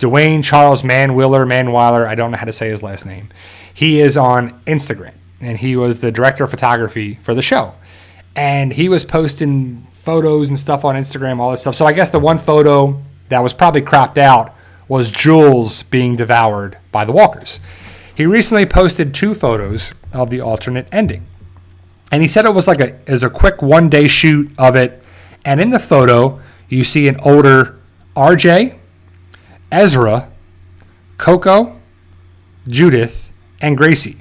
Dwayne Charles Manweiler, I don't know how to say his last name. He is on Instagram, and he was the director of photography for the show. And he was posting photos and stuff on Instagram, all this stuff. So I guess the one photo that was probably cropped out was Jules being devoured by the walkers. He recently posted 2 photos of the alternate ending. And he said it was like a quick one-day shoot of it. And in the photo, you see an older RJ, Ezra, Coco, Judith, and Gracie.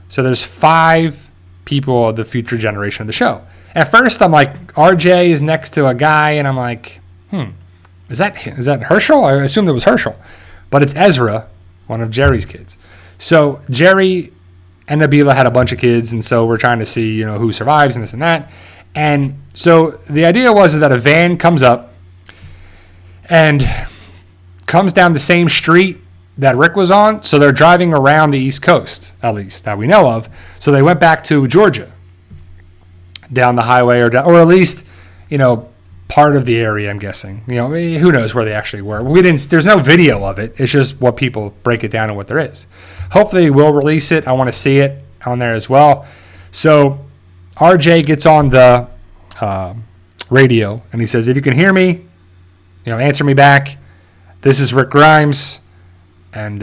So there's 5 people of the future generation of the show. At first, I'm like, RJ is next to a guy, and I'm like, is that Herschel? I assumed it was Herschel. But it's Ezra, one of Jerry's kids. So Jerry and Nabila had a bunch of kids, and so we're trying to see, who survives and this and that. And so the idea was that a van comes up and comes down the same street that Rick was on. So they're driving around the East Coast, at least that we know of. So they went back to Georgia down the highway, or at least, part of the area, I'm guessing. Who knows where they actually were. There's no video of it. It's just what people break it down and what there is. Hopefully we'll release it. I want to see it on there as well. So RJ gets on the radio and he says, if you can hear me, answer me back. This is Rick Grimes. And,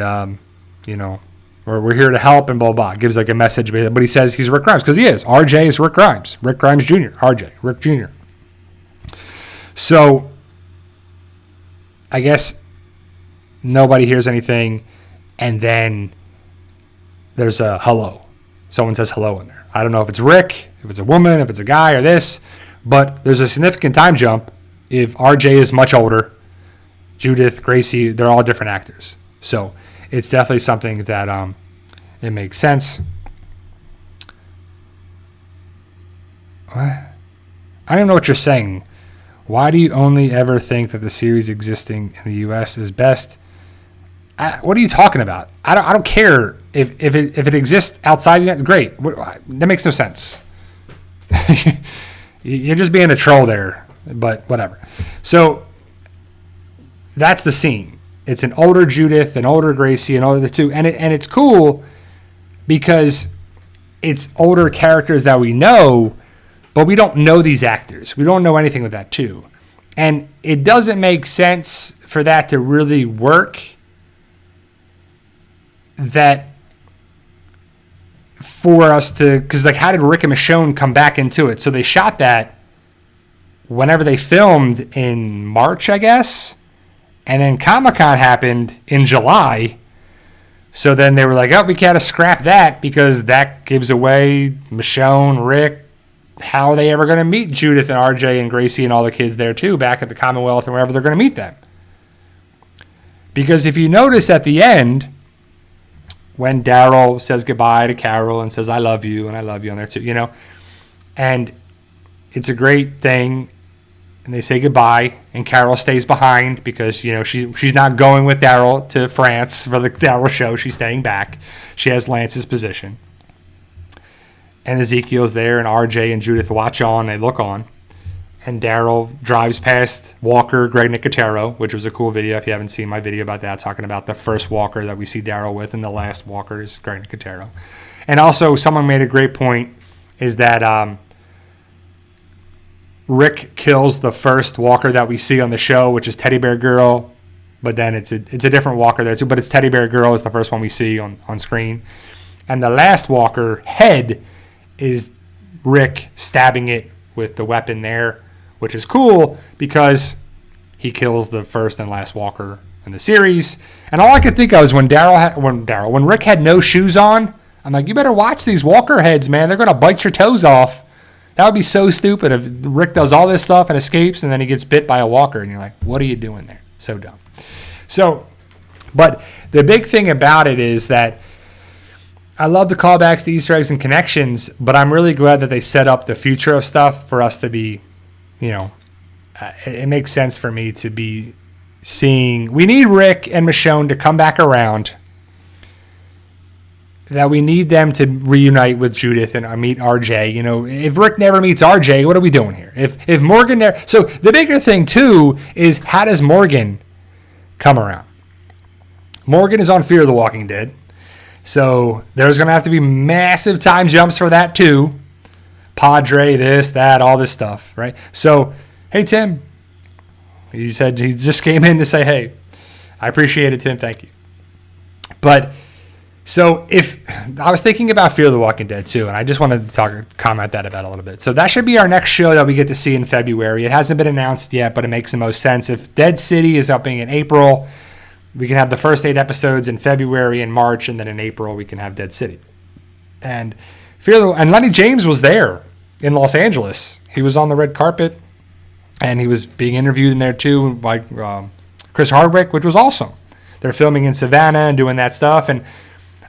we're here to help and blah, blah. Gives like a message, but he says he's Rick Grimes because he is. RJ is Rick Grimes. Rick Grimes Jr. RJ. Rick Jr. So I guess nobody hears anything. And then there's a hello. Someone says hello in there. I don't know if it's Rick, if it's a woman, if it's a guy or this, but there's a significant time jump. If RJ is much older, Judith, Gracie, they're all different actors. So it's definitely something that it makes sense. What? I don't even know what you're saying. Why do you only ever think that the series existing in the U.S. is best? What are you talking about? I don't care if it exists outside the United States. Great. That makes no sense. You're just being a troll there, but whatever. So that's the scene. It's an older Judith, an older Gracie, an older the two, and it's cool because it's older characters that we know, but we don't know these actors. We don't know anything with that too, and it doesn't make sense for that to really work. That for us to, because how did Rick and Michonne come back into it? So they shot that whenever they filmed in March, I guess. And then Comic-Con happened in July. So then they were like, we gotta scrap that because that gives away Michonne, Rick. How are they ever going to meet Judith and RJ and Gracie and all the kids there too, back at the Commonwealth and wherever they're going to meet them? Because if you notice at the end, when Daryl says goodbye to Carol and says, I love you, and I love you on there too, and it's a great thing. And they say goodbye, and Carol stays behind because, she's not going with Daryl to France for the Daryl show. She's staying back. She has Lance's position. And Ezekiel's there, and RJ and Judith watch on. They look on. And Daryl drives past Walker, Greg Nicotero, which was a cool video. If you haven't seen my video about that, talking about the first Walker that we see Daryl with, and the last Walker is Greg Nicotero. And also, someone made a great point, is that Rick kills the first Walker that we see on the show, which is Teddy Bear Girl, but then it's a different Walker there too. But it's Teddy Bear Girl is the first one we see on screen, and the last Walker head is Rick stabbing it with the weapon there, which is cool because he kills the first and last Walker in the series. And all I could think of was when Rick had no shoes on, I'm like, you better watch these Walker heads, man. They're gonna bite your toes off. That would be so stupid if Rick does all this stuff and escapes and then he gets bit by a walker and you're like, what are you doing there? So dumb. So, but the big thing about it is that I love the callbacks, the Easter eggs, and connections, but I'm really glad that they set up the future of stuff for us to be, it makes sense for me to be seeing. We need Rick and Michonne to come back around. That we need them to reunite with Judith and meet RJ. If Rick never meets RJ, what are we doing here? If Morgan never... So the bigger thing, too, is how does Morgan come around? Morgan is on Fear the Walking Dead. So there's going to have to be massive time jumps for that too. Padre, this, that, all this stuff, right? So, hey, Tim. He said he just came in to say, hey, I appreciate it, Tim. Thank you. But so if I was thinking about Fear the Walking Dead too, and I just wanted to comment that about a little bit. So that should be our next show that we get to see in February. It hasn't been announced yet, but it makes the most sense. If Dead City is upping in April, we can have the first 8 episodes in February and March, and then in April we can have Dead City. And Lenny James was there in Los Angeles. He was on the red carpet, and he was being interviewed in there too by Chris Hardwick, which was awesome. They're filming in Savannah and doing that stuff, and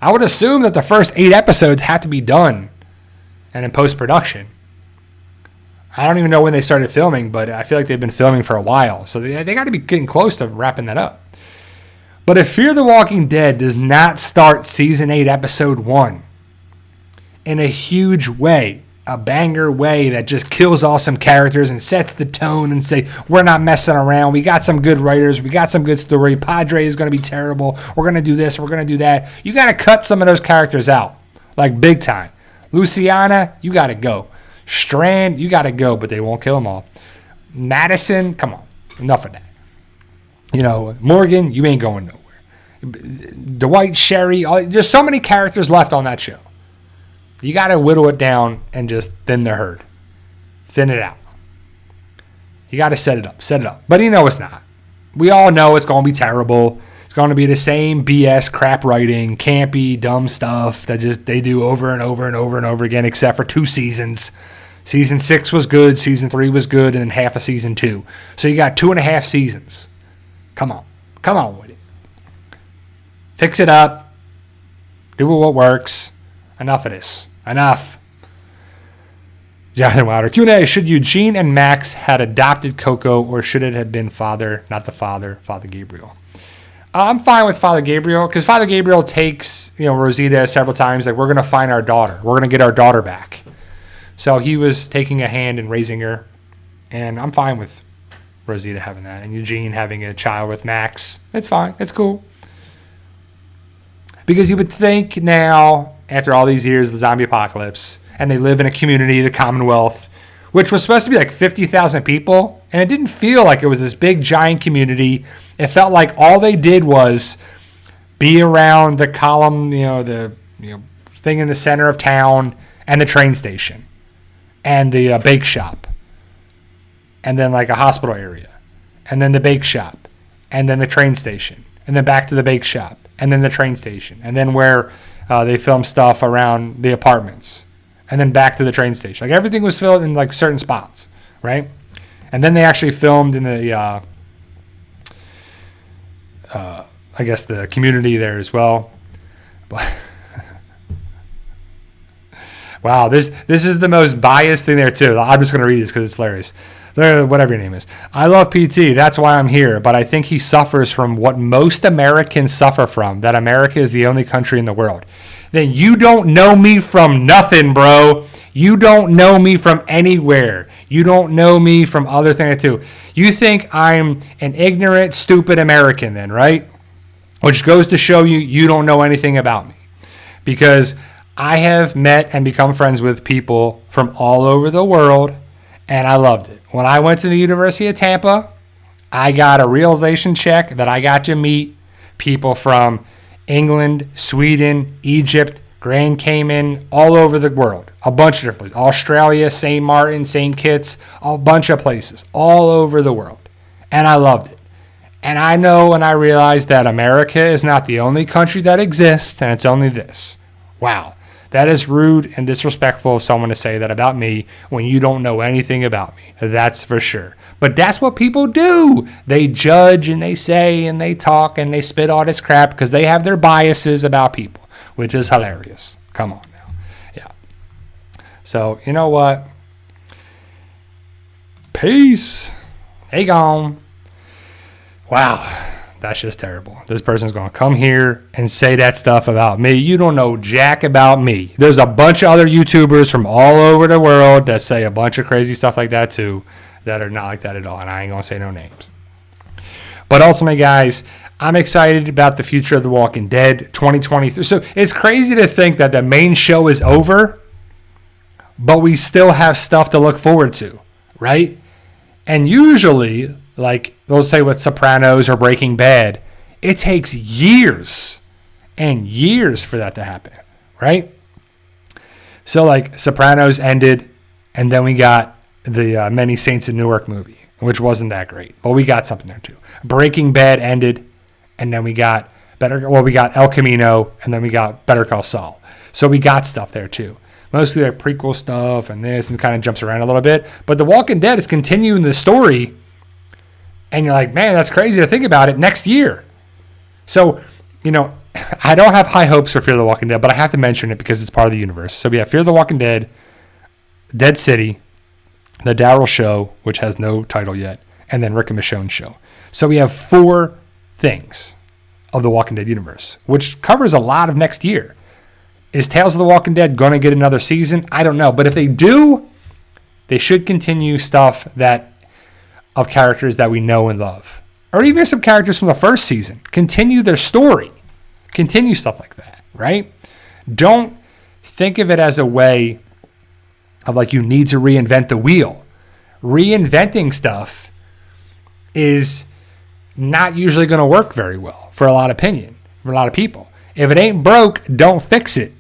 I would assume that the first 8 episodes have to be done and in post-production. I don't even know when they started filming, but I feel like they've been filming for a while, so they got to be getting close to wrapping that up. But if Fear the Walking Dead does not start Season 8, Episode 1 in a huge way, a banger way that just kills off some characters and sets the tone and say, we're not messing around, we got some good writers, we got some good story, Padre is going to be terrible, we're going to do this, we're going to do that, you got to cut some of those characters out, like big time. Luciana, you got to go. Strand, you got to go, but they won't kill them all. Madison, come on, enough of that. Morgan, you ain't going nowhere. Dwight, Sherry, there's so many characters left on that show. You got to whittle it down and just thin the herd. Thin it out. You got to set it up. But it's not. We all know it's going to be terrible. It's going to be the same BS crap writing, campy, dumb stuff that just they do over and over and over and over again, except for 2 seasons. Season 6 was good. Season 3 was good. And then half of season 2. So you got 2.5 seasons. Come on with it. Fix it up. Do what works. Enough of this. Enough. Jonathan Wilder. Q&A. Should Eugene and Max had adopted Coco, or should it have been Father Gabriel? I'm fine with Father Gabriel, because Father Gabriel takes Rosita several times. Like, we're going to find our daughter. We're going to get our daughter back. So he was taking a hand in raising her, and I'm fine with Rosita having that, and Eugene having a child with Max. It's fine. It's cool. Because you would think now, after all these years of the zombie apocalypse, and they live in a community, the Commonwealth, which was supposed to be like 50,000 people, and it didn't feel like it was this big, giant community. It felt like all they did was be around the column, the thing in the center of town, and the train station, and the bake shop, and then like a hospital area, and then the bake shop, and then the train station, and then back to the bake shop, and then the train station, and then where they film stuff around the apartments, and then back to the train station. Like, everything was filmed in like certain spots, right? And then they actually filmed in the, I guess, the community there as well. But wow, this is the most biased thing there too. I'm just going to read this because it's hilarious. Whatever your name is. I love PT. That's why I'm here. But I think he suffers from what most Americans suffer from, that America is the only country in the world. Then you don't know me from nothing, bro. You don't know me from anywhere. You don't know me from other things too. You think I'm an ignorant, stupid American then, right? Which goes to show you don't know anything about me. Because I have met and become friends with people from all over the world, and I loved it. When I went to the University of Tampa, I got a realization check that I got to meet people from England, Sweden, Egypt, Grand Cayman, all over the world. A bunch of different places. Australia, St. Martin, St. Kitts, a bunch of places all over the world. And I loved it. And I know and I realized that America is not the only country that exists, and it's only this. Wow. That is rude and disrespectful of someone to say that about me when you don't know anything about me. That's for sure. But that's what people do. They judge and they say and they talk and they spit all this crap because they have their biases about people, which is hilarious. Come on now. Yeah. So, you know what? Peace. Hey, gone. Wow. That's just terrible. This person's going to come here and say that stuff about me. You don't know jack about me. There's a bunch of other YouTubers from all over the world that say a bunch of crazy stuff like that too, that are not like that at all. And I ain't going to say no names. But ultimately, guys, I'm excited about the future of The Walking Dead 2023. So it's crazy to think that the main show is over, but we still have stuff to look forward to, right? And usually, like, let's say with Sopranos or Breaking Bad, it takes years and years for that to happen, right? So, like, Sopranos ended, and then we got the Many Saints in Newark movie, which wasn't that great, but we got something there too. Breaking Bad ended, and then we got we got El Camino, and then we got Better Call Saul. So we got stuff there too. Mostly like prequel stuff and this, and kind of jumps around a little bit. But The Walking Dead is continuing the story, and you're like, man, that's crazy to think about it next year. So, you know, I don't have high hopes for Fear the Walking Dead, but I have to mention it because it's part of the universe. So we have Fear the Walking Dead, Dead City, The Daryl Show, which has no title yet, and then Rick and Michonne's show. So we have 4 things of the Walking Dead universe, which covers a lot of next year. Is Tales of the Walking Dead going to get another season? I don't know. But if they do, they should continue stuff of characters that we know and love. Or even some characters from the first season. Continue their story. Continue stuff like that, right? Don't think of it as a way of like you need to reinvent the wheel. Reinventing stuff is not usually going to work very well for a lot of people. If it ain't broke, don't fix it.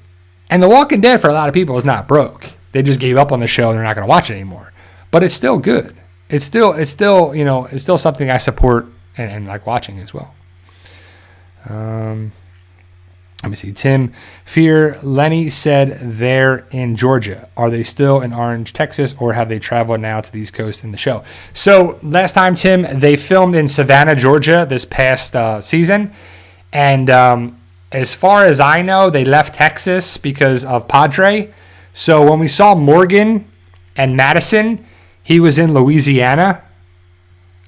And The Walking Dead for a lot of people is not broke. They just gave up on the show and they're not going to watch it anymore. But it's still good. It's still something I support and like watching as well. Let me see. Tim Fear Lenny said they're in Georgia. Are they still in Orange, Texas, or have they traveled now to the East Coast in the show? So last time, Tim, they filmed in Savannah, Georgia this past season. And as far as I know, they left Texas because of Padre. So when we saw Morgan and Madison, he was in Louisiana.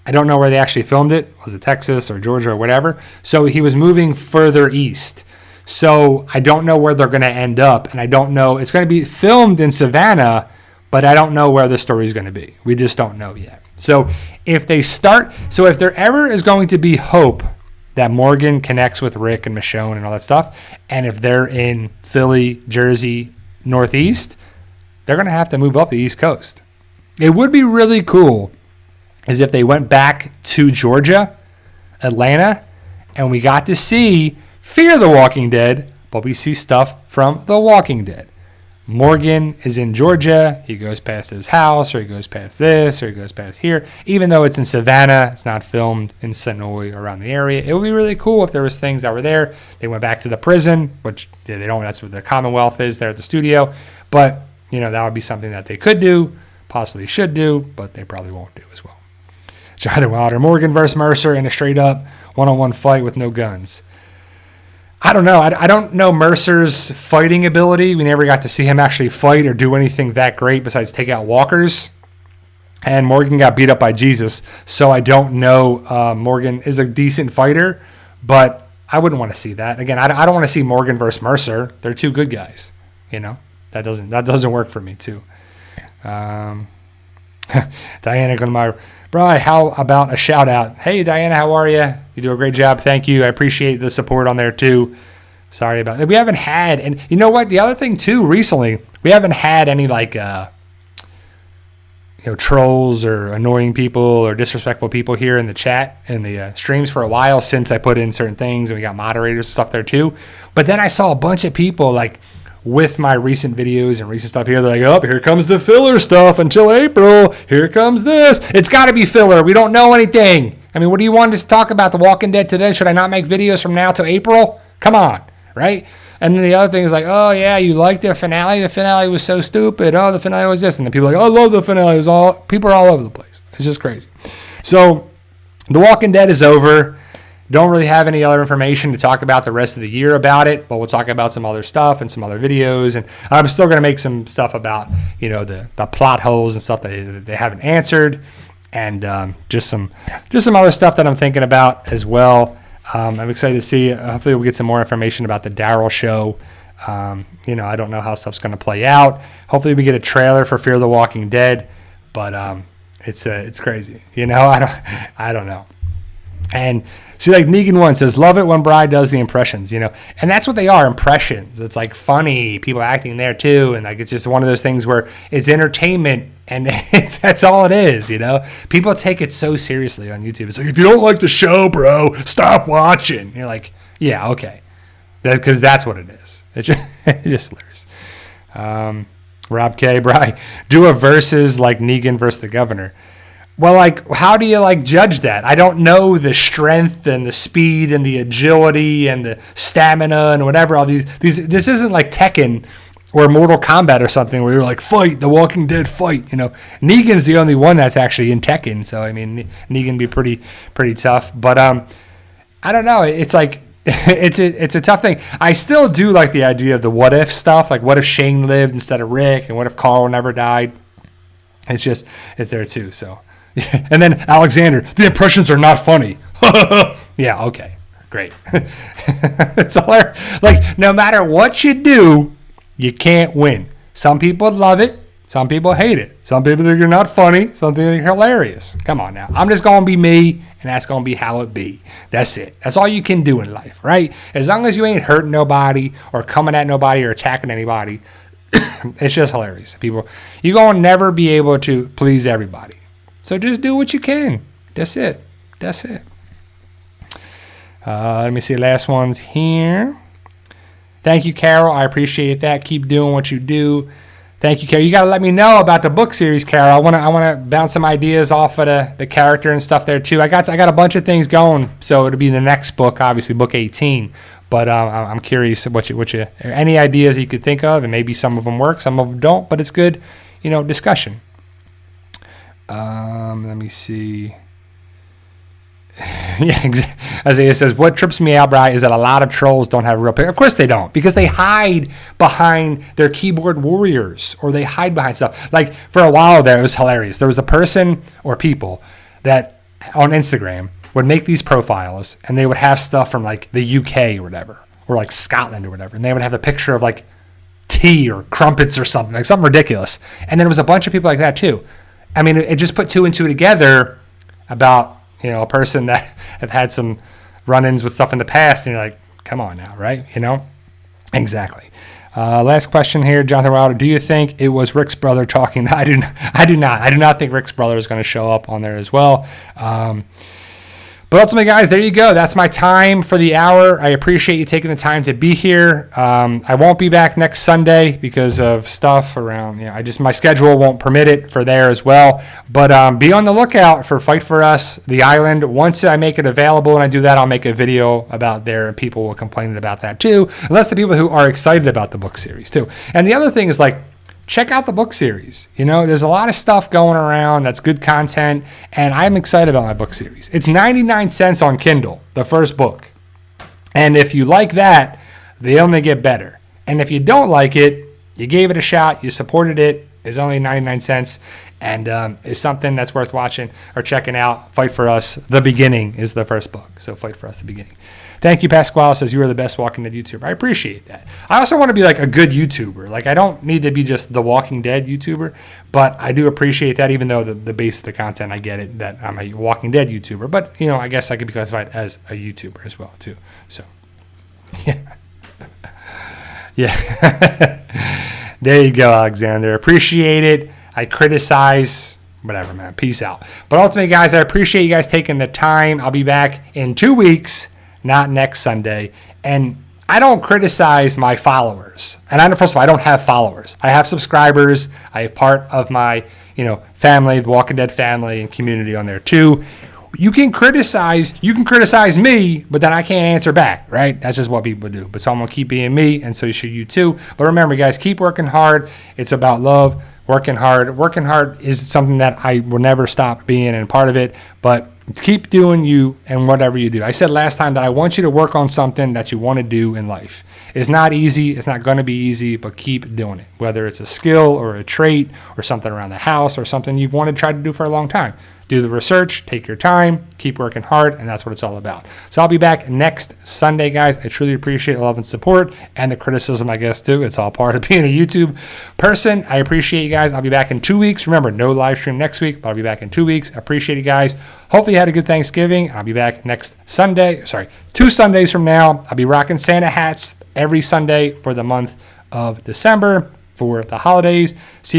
I don't know where they actually filmed it. Was it Texas or Georgia or whatever? So he was moving further east. So I don't know where they're going to end up. And I don't know. It's going to be filmed in Savannah, but I don't know where the story is going to be. We just don't know yet. So if there ever is going to be hope that Morgan connects with Rick and Michonne and all that stuff, and if they're in Philly, Jersey, Northeast, they're going to have to move up the East Coast. It would be really cool is if they went back to Georgia, Atlanta, and we got to see Fear the Walking Dead, but we see stuff from The Walking Dead. Morgan is in Georgia. He goes past his house, or he goes past this, or he goes past here. Even though it's in Savannah, it's not filmed in Sonoy or around the area. It would be really cool if there was things that were there. They went back to the prison, which they don't. That's what the Commonwealth is there at the studio. But, that would be something that they could do, possibly should do, but they probably won't do as well. Jonathan Wilder, Morgan versus Mercer in a straight-up one-on-one fight with no guns. I don't know. I don't know Mercer's fighting ability. We never got to see him actually fight or do anything that great besides take out walkers. And Morgan got beat up by Jesus. So I don't know. Morgan is a decent fighter, but I wouldn't want to see that. Again, I don't want to see Morgan versus Mercer. They're two good guys. That doesn't work for me too. Diana Glenmeyer. Bri, how about a shout out? Hey, Diana, how are you? You do a great job. Thank you. I appreciate the support on there too. Sorry about that. We haven't had, and you know what? The other thing too, recently, we haven't had any trolls or annoying people or disrespectful people here in the chat and the streams for a while since I put in certain things and we got moderators and stuff there too. But then I saw a bunch of people with my recent videos and recent stuff here, they're like, here comes the filler stuff until April. Here comes this. It's got to be filler. We don't know anything. I mean, what do you want us to talk about? The Walking Dead today? Should I not make videos from now till April? Come on, right? And then the other thing is like, oh, yeah, you liked the finale? The finale was so stupid. Oh, the finale was this. And then people are like, I love the finale. People are all over the place. It's just crazy. So The Walking Dead is over. Don't really have any other information to talk about the rest of the year about it, but we'll talk about some other stuff and some other videos. And I'm still going to make some stuff about, the plot holes and stuff that they haven't answered, and just some other stuff that I'm thinking about as well. I'm excited to see. Hopefully, we'll get some more information about the Daryl show. I don't know how stuff's going to play out. Hopefully, we get a trailer for Fear the Walking Dead, but it's crazy. I don't know. And see, like Negan one says, love it when Bri does the impressions, and that's what they are, impressions. It's like funny, people acting there too. And like, it's just one of those things where it's entertainment and that's all it is, People take it so seriously on YouTube. It's like, if you don't like the show, bro, stop watching. And you're like, yeah, okay. Because that's what it is. It's just hilarious. Rob K. Bri, do a versus like Negan versus the governor. Well, like, how do you like judge that? I don't know the strength and the speed and the agility and the stamina and whatever. All these. This isn't like Tekken or Mortal Kombat or something where you're like, fight, the Walking Dead fight. Negan's the only one that's actually in Tekken. So I mean, Negan be pretty tough. But I don't know. It's like it's a tough thing. I still do like the idea of the what if stuff. Like, what if Shane lived instead of Rick, and what if Carl never died? It's there too. So. And then Alexander, the impressions are not funny. Yeah, okay, great. It's hilarious. Like, no matter what you do, you can't win. Some people love it. Some people hate it. Some people think you're not funny. Some people think you're hilarious. Come on now. I'm just going to be me, and that's going to be how it be. That's it. That's all you can do in life, right? As long as you ain't hurting nobody or coming at nobody or attacking anybody, it's just hilarious. People, you're going to never be able to please everybody. So just do what you can. That's it. Let me see the last ones here. Thank you, Carol. I appreciate that. Keep doing what you do. Thank you, Carol. You got to let me know about the book series, Carol. I want to bounce some ideas off of the character and stuff there too. I got a bunch of things going, so it'll be the next book, obviously book 18. But I'm curious what you any ideas you could think of, and maybe some of them work, some of them don't. But it's good, discussion. Let me see. Yeah, Isaiah says, what trips me out, Bri, is that a lot of trolls don't have real pictures. Of course they don't, because they hide behind their keyboard warriors, or they hide behind stuff. Like, for a while there, it was hilarious. There was a person or people that on Instagram would make these profiles, and they would have stuff from like the UK or whatever, or like Scotland or whatever, and they would have a picture of like tea or crumpets or something, like something ridiculous. And then there was a bunch of people like that too. I mean, it just put two and two together about, a person that have had some run-ins with stuff in the past, and you're like, come on now, right? Exactly. Last question here, Jonathan Wilder. Do you think it was Rick's brother talking? I do not. I do not think Rick's brother is going to show up on there as well. But ultimately, guys, there you go. That's my time for the hour. I appreciate you taking the time to be here. I won't be back next Sunday because of stuff around, my schedule won't permit it for there as well. But be on the lookout for Fight For Us, The Island. Once I make it available and I do that, I'll make a video about there, and people will complain about that too. And that's the people who are excited about the book series too. And the other thing is, like, check out the book series. There's a lot of stuff going around that's good content, and I'm excited about my book series. It's 99 cents on Kindle, the first book. And if you like that, they only get better. And if you don't like it, you gave it a shot, you supported it, it's only 99 cents, and it's something that's worth watching or checking out. Fight For Us, The Beginning is the first book. So Fight For Us, The Beginning. Thank you, Pasquale says you are the best Walking Dead YouTuber. I appreciate that. I also want to be like a good YouTuber. Like, I don't need to be just the Walking Dead YouTuber, but I do appreciate that, even though the base of the content, I get it, that I'm a Walking Dead YouTuber. But, I guess I could be classified as a YouTuber as well, too. So, yeah. Yeah. There you go, Alexander. Appreciate it. I criticize, whatever, man. Peace out. But ultimately, guys, I appreciate you guys taking the time. I'll be back in 2 weeks. Not next Sunday. And I don't criticize my followers. And first of all, I don't have followers. I have subscribers. I have part of my, family, the Walking Dead family and community on there too. You can criticize me, but then I can't answer back, right? That's just what people do. But so I'm going to keep being me, and so should you too. But remember, guys, keep working hard. It's about love, working hard. Working hard is something that I will never stop being and part of it. But keep doing you and whatever you do. I said last time that I want you to work on something that you want to do in life. It's not easy. It's not going to be easy, but keep doing it. Whether it's a skill or a trait or something around the house or something you've wanted to try to do for a long time. do the research, take your time, keep working hard, and that's what it's all about. So I'll be back next Sunday, guys. I truly appreciate the love and support and the criticism, I guess, too. It's all part of being a YouTube person. I appreciate you guys. I'll be back in 2 weeks. Remember, no live stream next week, but I'll be back in 2 weeks. I appreciate you guys. Hopefully you had a good Thanksgiving. I'll be back next Sunday. 2 Sundays from now. I'll be rocking Santa hats every Sunday for the month of December for the holidays. See you